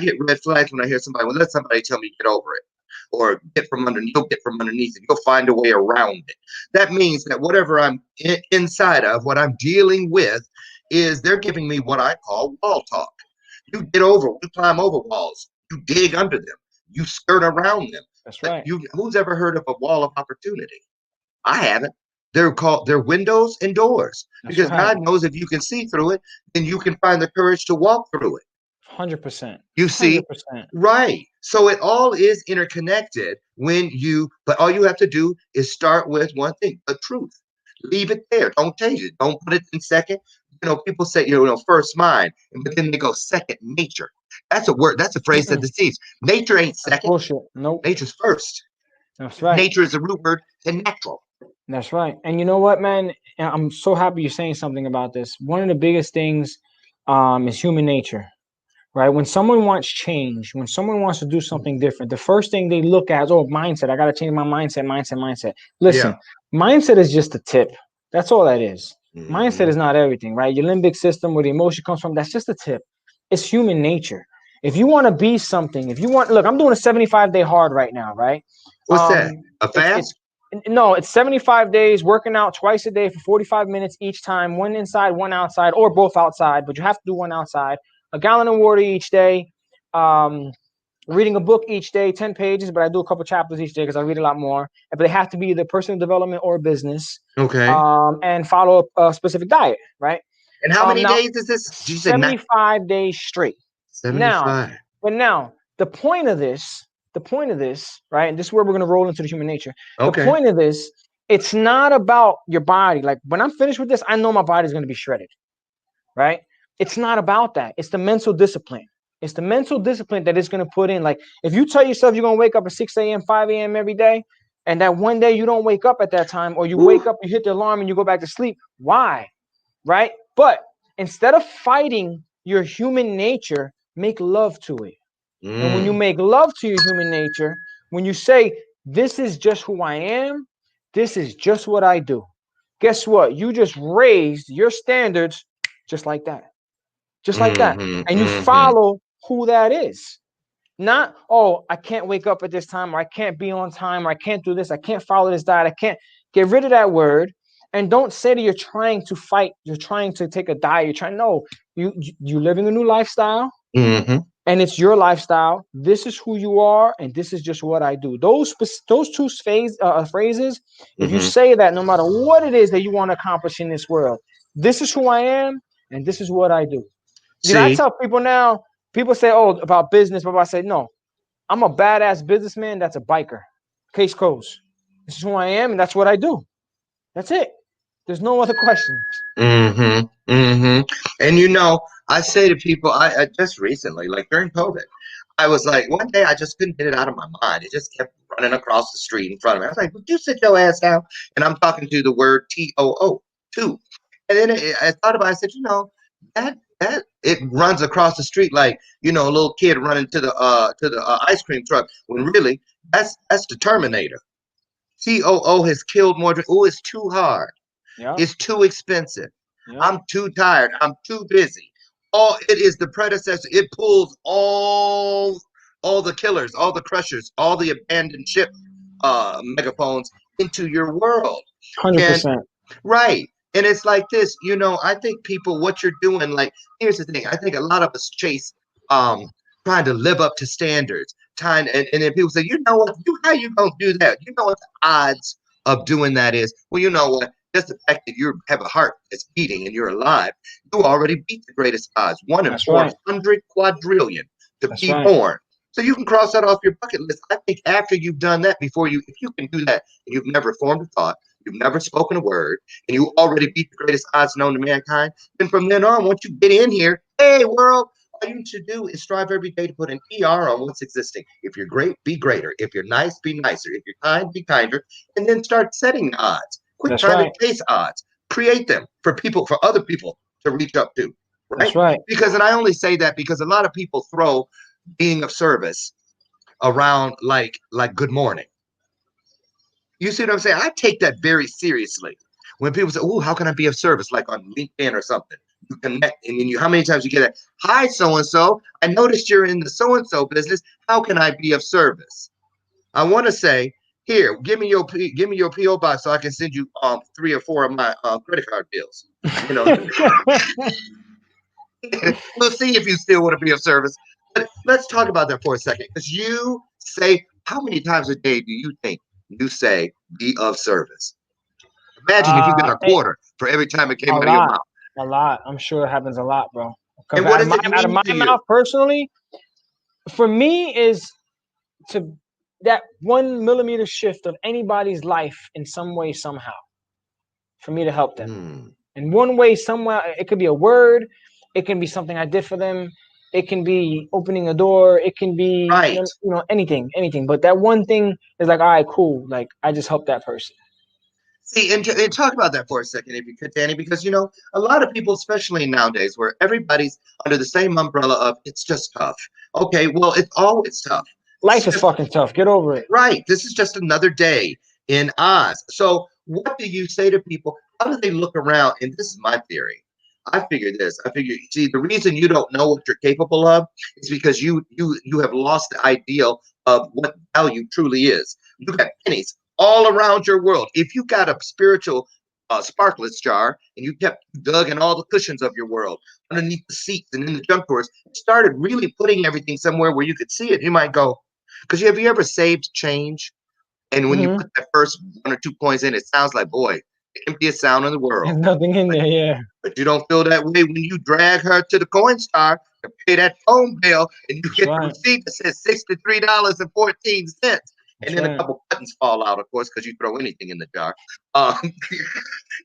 get red flags when I hear somebody. Well, let somebody tell me get over it, or you'll get from underneath it. You'll find a way around it. That means that whatever I'm inside of, what I'm dealing with, is they're giving me what I call wall talk. You climb over walls. You dig under them. You skirt around them. That's But right. who's ever heard of a wall of opportunity? I haven't. They're windows and doors That's because right. God knows if you can see through it, then you can find the courage to walk through it. 100%. You see, 100%. right. So it all is interconnected but all you have to do is start with one thing, the truth. Leave it there. Don't change it. Don't put it in second. People say, first mind, but then they go second nature. That's a word, that's a phrase that deceives. Nature ain't That's second, bullshit. Nope. nature's first. That's right. Nature is a root word to natural. That's right. And you know what, man? I'm so happy you're saying something about this. One of the biggest things is human nature, right? When someone wants change, when someone wants to do something different, the first thing they look at is, oh, mindset. I got to change my mindset. Yeah. Listen, mindset is just a tip. That's all that is. Mindset Hmm. is not everything, right? Your limbic system, where the emotion comes from, that's just a tip. It's human nature. If you want to be something, look, I'm doing a 75-day hard right now, right? What's that? A It's fast? no, it's 75 days working out twice a day for 45 minutes each time, one inside, one outside, or both outside, but you have to do one outside. A gallon of water each day. Um, Reading a book each day, 10 pages, but I do a couple chapters each day because I read a lot more. But they have to be either personal development or business. Okay. And follow a specific diet, right? And how many Now days is this? Did you say not 75 days straight. Now, 75? but now the point of this the point of this, right? And this is where we're gonna roll into the human nature. The Okay. point of this, it's not about your body. Like when I'm finished with this, I know my body's gonna be shredded, right? It's not about that. It's the mental discipline. It's the mental discipline that it's gonna put in. Like if you tell yourself you're gonna wake up at 6 a.m., 5 a.m. every day, and that one day you don't wake up at that time, or you wake Woo. up, you hit the alarm, and you go back to sleep. Why? Right? But instead of fighting your human nature, make love to it. And when you Mm. make love to your human nature, when you say, this is just who I am, this is just what I do, guess what? You just raised your standards just like that. Just like that. Mm-hmm. And you Mm-hmm. follow who that is. Not, oh, I can't wake up at this time, or I can't be on time, or I can't do this, I can't follow this diet, I can't. Get rid of that word. And don't say that you're trying to fight, you're trying to take a diet, you're trying, no, you living a new lifestyle, Mm-hmm. and it's your lifestyle. This is who you are, and this is just what I do. Those two phrases, if you Mm-hmm. say that, no matter what it is that you want to accomplish in this world, this is who I am, and this is what I do. You know, I See. tell people now, people say, oh, about business, but I say, no, I'm a badass businessman that's a biker. Case closed. This is who I am, and that's what I do. That's it. There's no other questions. Mm-hmm. Mm-hmm. And I say to people, I just recently, like during COVID, I was like, one day I just couldn't get it out of my mind. It just kept running across the street in front of me. I was like, would you sit your ass down? And I'm talking to the word TOO, too. And then I thought about it, I said, that it runs across the street like, a little kid running to the ice cream truck when really that's the Terminator. TOO has killed more. Oh, it's too hard. Yep. It's too expensive. Yep. I'm too tired. I'm too busy. It is the predecessor. It pulls all the killers, all the crushers, all the abandoned ship megaphones into your world. And 100%. right. And it's like this, I think people, what you're doing, like, here's the thing. I think a lot of us chase um trying to live up to standards. And then people say, you know what, how you gonna do that? You know what the odds of doing that is? Well, you know what? Just the fact that you have a heart that's beating and you're alive, you already beat the greatest odds. One in That's right. 400 quadrillion to That's be right. born. So you can cross that off your bucket list. I think after you've done that, if you can do that, and you've never formed a thought, you've never spoken a word, and you already beat the greatest odds known to mankind, then from then on, once you get in here, hey, world, all you should do is strive every day to put an ER on what's existing. If you're great, be greater. If you're nice, be nicer. If you're kind, be kinder. And then start setting the odds. Quit That's trying to right. chase odds. Create them for other people to reach up to, That's right? right. Because, and I only say that because a lot of people throw being of service around like good morning. You see what I'm saying? I take that very seriously. When people say, "Oh, how can I be of service?" Like on LinkedIn or something, you connect, and then how many times you get that? Hi, so and so. I noticed you're in the so and so business. How can I be of service? I want to say, here, give me your PO box so I can send you 3 or 4 of my credit card bills. You know, we'll see if you still want to be of service. But let's talk about that for a second, because you say, how many times a day do you think you say be of service? Imagine if you got a Eh, quarter for every time it came a out of your lot. mouth. A lot. I'm sure it happens a lot, bro. Because And what out of does my it out of mean my to you? mouth personally, for me is to that 1 millimeter shift of anybody's life in some way, somehow, for me to help them. Hmm. In one way, somewhere, it could be a word, it can be something I did for them, it can be opening a door, it can be Right. anything. But that one thing is like, all right, cool. Like I just helped that person. See, and talk about that for a second, if you could, Danny, because a lot of people, especially nowadays, where everybody's under the same umbrella of it's just tough. Okay, well, it's always tough. It's Life is just fucking tough. Get over it. right. This is just another day in Oz. So, what do you say to people? How do they look around? And this is my theory. I figure this. I figure, see, the reason you don't know what you're capable of is because you have lost the ideal of what value truly is. You got pennies all around your world. If you got a spiritual sparklets jar and you kept dug in all the cushions of your world, underneath the seats and in the junk drawers, started really putting everything somewhere where you could see it, you might go, because have you ever saved change? And when you Mm-hmm. put that first 1 or 2 coins in, it sounds like, boy, the emptiest sound in the There's world. nothing in But, there. Yeah. but you don't feel that way when you drag her to the coin star. to pay that phone bill, and you That's get the right. receipt that says $63.14, That's and then a right. couple buttons fall out, of course, because you throw anything in the jar. Um,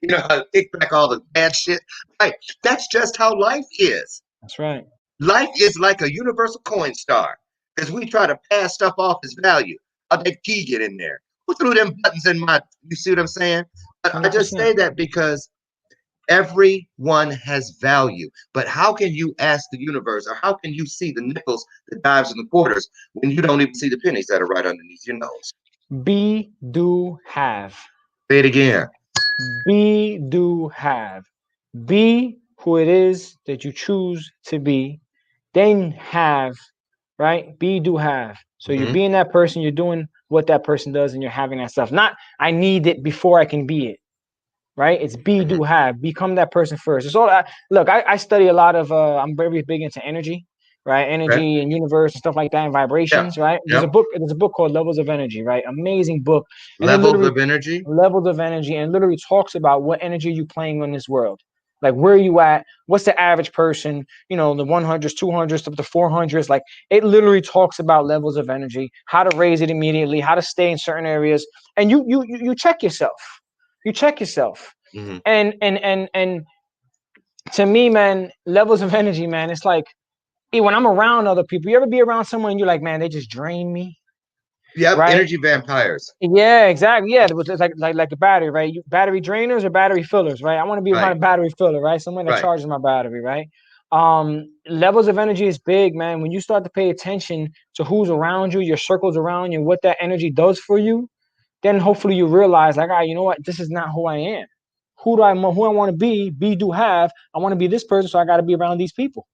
you know, kick back all the bad shit. Right. That's just how life is. That's right. Life is like a universal coin star because we try to pass stuff off as value. How'd that key get in there? Who threw them buttons in my? You see what I'm saying? But I just 100%. say that because everyone has value. But how can you ask the universe, or how can you see the nickels, the dimes, and the quarters when you don't even see the pennies that are right underneath your nose? Be, do, have. Say it again. Be, do, have. Be who it is that you choose to be. Then have, right? Be, do, have. So you're Mm-hmm. being that person, you're doing what that person does, and you're having that stuff. Not, I need it before I can be it, right? It's be, Mm-hmm. do, have. Become that person first. It's all. Look, I study a lot of. I'm very big into energy, right? Okay. Energy and universe and stuff like that, and Yeah. vibrations, right? There's a Yep. book. There's a book called Levels of Energy, right? Amazing book, and it Levels literally of energy. levels of energy and literally talks about what energy you playing on this world. Like where are you at? What's the average person? You know, the 100s, 200s, up to 400s. Like it literally talks about levels of energy, how to raise it immediately, how to stay in certain areas, and you check yourself. You check yourself, Mm-hmm. and to me, man, levels of energy, man. It's like when I'm around other people. You ever be around someone and you're like, man, they just drain me, Yep. right? Energy vampires. Yeah, exactly. Yeah, it was like a battery, right? Battery drainers or battery fillers, right? I want to be around Right. a battery filler, right? Someone that Right. charges my battery, right? Levels of energy is big, man. When you start to pay attention to who's around you, your circles around you, and what that energy does for you, then hopefully you realize, like, you know what? This is not who I am. Who I want to be? Be, do, have. I want to be this person, so I got to be around these people.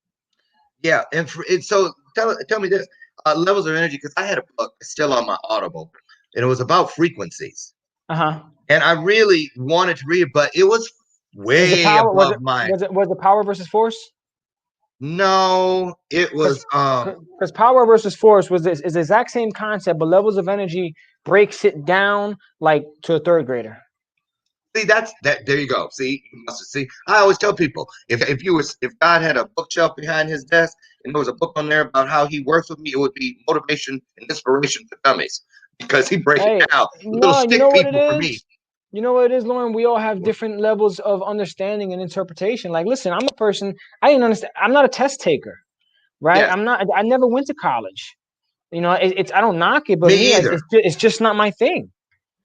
Yeah. And so tell me this. Levels of energy, because I had a book still on my Audible, and it was about frequencies. Uh-huh. And I really wanted to read it, but it was Is it way power? Was above it my. was it power versus force? No, it Because was power versus force is the exact same concept, but levels of energy breaks it down like to a third grader. see that's that there you go. See, you must see. I always tell people if God had a bookshelf behind his desk and there was a book on there about how he works with me, it would be motivation and inspiration for dummies because he break it Hey, down. Little no, you stick know what it people for me. is? You know what it is, Lauren? We all have different levels of understanding and interpretation. Like, listen, I'm a person, I didn't understand, I'm not a test taker, right? Yes, I never went to college. You know, it's I don't knock it, but me me, either. it's just not my thing.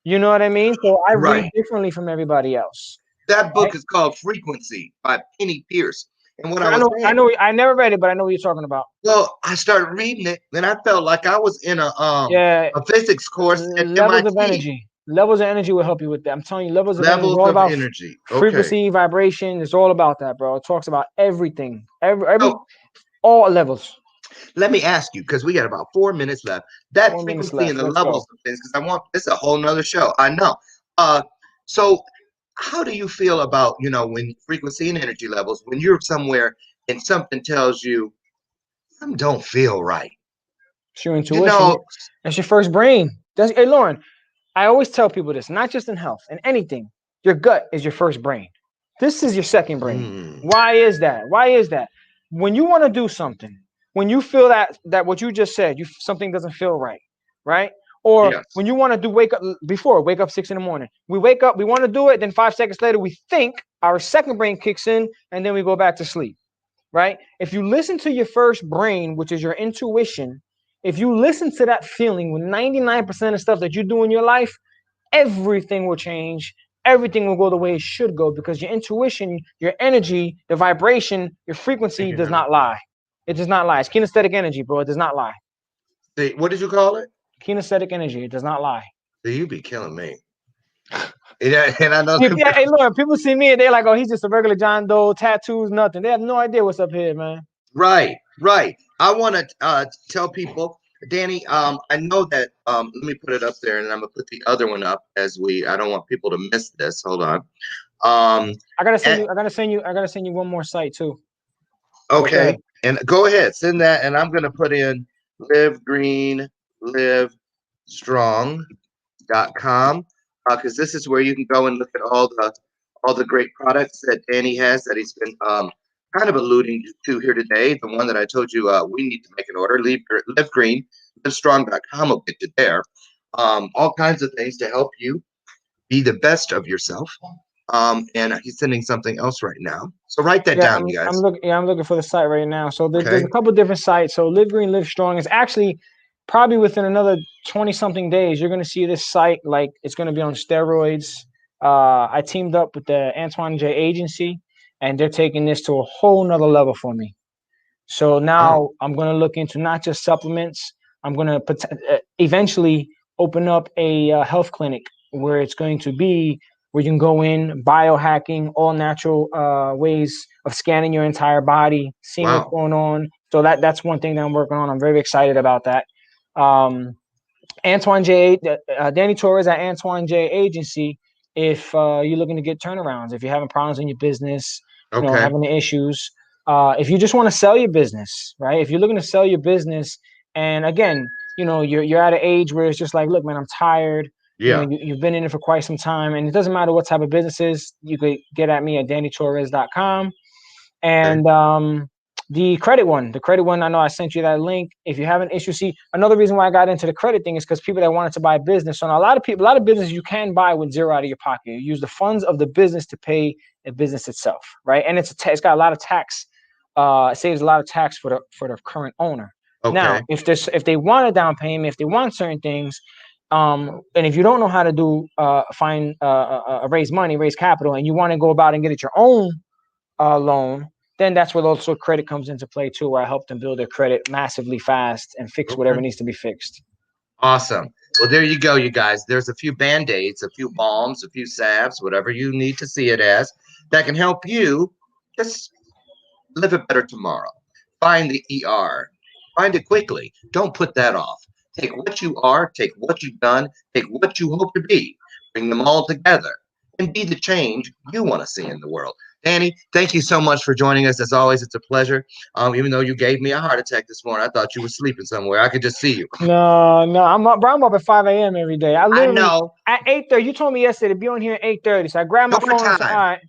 You know what I mean? So I read Right. differently from everybody else. That Right? book is called Frequency by Penny Pierce. And what I I was know, saying, I never read it, but I know what you're talking about. well, I started reading it, and I felt like I was in Yeah, a physics course at levels of MIT. energy. Levels of energy will help you with that. I'm telling you, levels of energy is Levels all of about energy. Okay. frequency, vibration. It's all about that, bro. It talks about everything, So all levels. let me ask you, because we got about 4 minutes left, that 4 minutes frequency and left. the Let's levels go. of things, because I want this is a whole nother show. I know. Uh, so how do you feel about, when frequency and energy levels, when you're somewhere and something tells you something don't feel right? It's your You intuition. know, That's your first brain. Hey, Lauren, I always tell people this, not just in health, in anything. Your gut is your first brain. This is your second brain. mm, Why is that? Why is that? When you want to do something, when you feel that what you just said, something doesn't feel right, right? Or yes. when you want to wake up 6 in the morning. We wake up, we want to do it, then 5 seconds later we think our second brain kicks in, and then we go back to sleep, right? If you listen to your first brain, which is your intuition, if you listen to that feeling with 99% of stuff that you do in your life, everything will change. Everything will go the way it should go because your intuition, your energy, the vibration, your frequency Thank you, does honey. not lie. It does not lie. It's kinesthetic energy, bro. It does not lie. See, what did you call it? Kinesthetic energy. It does not lie. See, you be killing me. And I know Yeah, yeah, hey, look, people see me and they're like, oh, he's just a regular John Doe, tattoos, nothing. They have no idea what's up here, man. right, right. I want to tell people, Danny. I know that. Let me put it up there, and I'm gonna put the other one up as we. I don't want people to miss this. Hold on. Um, I gotta send and, you. I gotta send you one more site too. But go okay, ahead. and go ahead, send that, and I'm gonna put in live green, live strong.com because this is where you can go and look at all the great products that Danny has that he's been kind of alluding to here today, the one that I told you we need to make an order. Live Green, livestrong.com will get you there. All kinds of things to help you be the best of yourself. And he's sending something else right now. So write that Yeah, down, you guys. I'm looking for the site right now. So there's Okay. a couple different sites. So Live Green, Live Strong is actually probably within another 20 something days. You're gonna see this site like it's gonna be on steroids. I teamed up with the Antoine J agency, and they're taking this to a whole nother level for me. So Wow. now I'm going to look into not just supplements. I'm going to eventually open up a health clinic where it's going to be where you can go in, biohacking, all natural ways of scanning your entire body, seeing what's Wow. going on. So that's one thing that I'm working on. I'm very excited about that. Um, Antoine J. Danny Torres at Antoine J. Agency. If you're looking to get turnarounds, if you're having problems in your business, Okay. having issues, if you just want to sell your business, right? If you're looking to sell your business, and again, you're at an age where it's just like, look, man, I'm tired. Yeah. You've been in it for quite some time, and it doesn't matter what type of business is. You could get at me at dannytorres.com. Okay. And the credit one, I know I sent you that link. If you have an issue, see, another reason why I got into the credit thing is because people that wanted to buy business. So now a lot of business you can buy with zero out of your pocket. You use the funds of the business to pay the business itself, right? And it's got a lot of tax. It saves a lot of tax for the current owner. Now, Okay. if they want a down payment, if they want certain things, and if you don't know how to raise money, raise capital, and you want to go about and get it your own loan, then that's where also credit comes into play too, where I help them build their credit massively fast and fix whatever Okay. needs to be fixed. Awesome. Well, there you go, you guys. There's a few band-aids, a few balms, a few salves, whatever you need to see it as, that can help you just live a better tomorrow. Find the ER. Find it quickly. Don't put that off. Take what you are, take what you've done, take what you hope to be, bring them all together, and be the change you want to see in the world. Danny, thank you so much for joining us. As always, it's a pleasure. Even though you gave me a heart attack this morning, I thought you were sleeping somewhere. I could just see you. No, I'm up, bro. I'm up at 5 a.m. every day. I I literally know. at 8:30. You told me yesterday to be on here at 8:30. So I grabbed my Your phone and said, all time. right,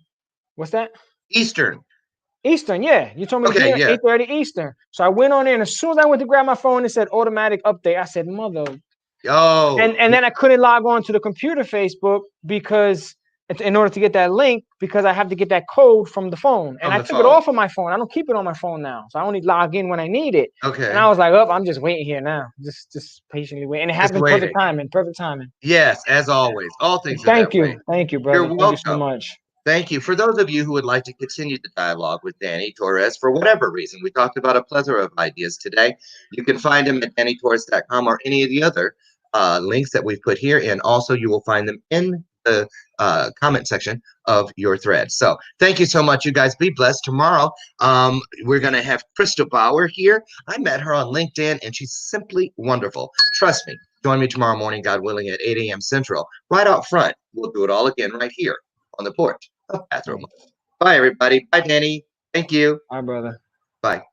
what's that? Eastern. Eastern, yeah. You told me to be Okay, here at yeah. 8:30 Eastern. So I went on in. As soon as I went to grab my phone, it said automatic update. I said, mother. Oh, And then I couldn't log on to the computer Facebook because in order to get that link, because I have to get that code from the phone. And from I the took it phone. off of my phone. I don't keep it on my phone now. So I only log in when I need it. And Okay. I was like, oh, I'm just waiting here now. Just patiently waiting. And it Just happened waiting. perfect timing. Perfect timing. Yes, as always. All things are that Thank way. you. Thank you, brother. You're Thank you so welcome. much. Thank you. For those of you who would like to continue the dialogue with Danny Torres, for whatever reason, we talked about a plethora of ideas today. You can find him at dannytorres.com or any of the other links that we've put here. And also, you will find them in the comment section of your thread. So thank you so much, you guys. Be blessed. Tomorrow, we're going to have Crystal Bauer here. I met her on LinkedIn, and she's simply wonderful. Trust me. Join me tomorrow morning, God willing, at 8 a.m. Central, right out front. We'll do it all again right here on the porch of Bathrobe. Bye, everybody. Bye, Danny. Thank you. Bye, brother. Bye.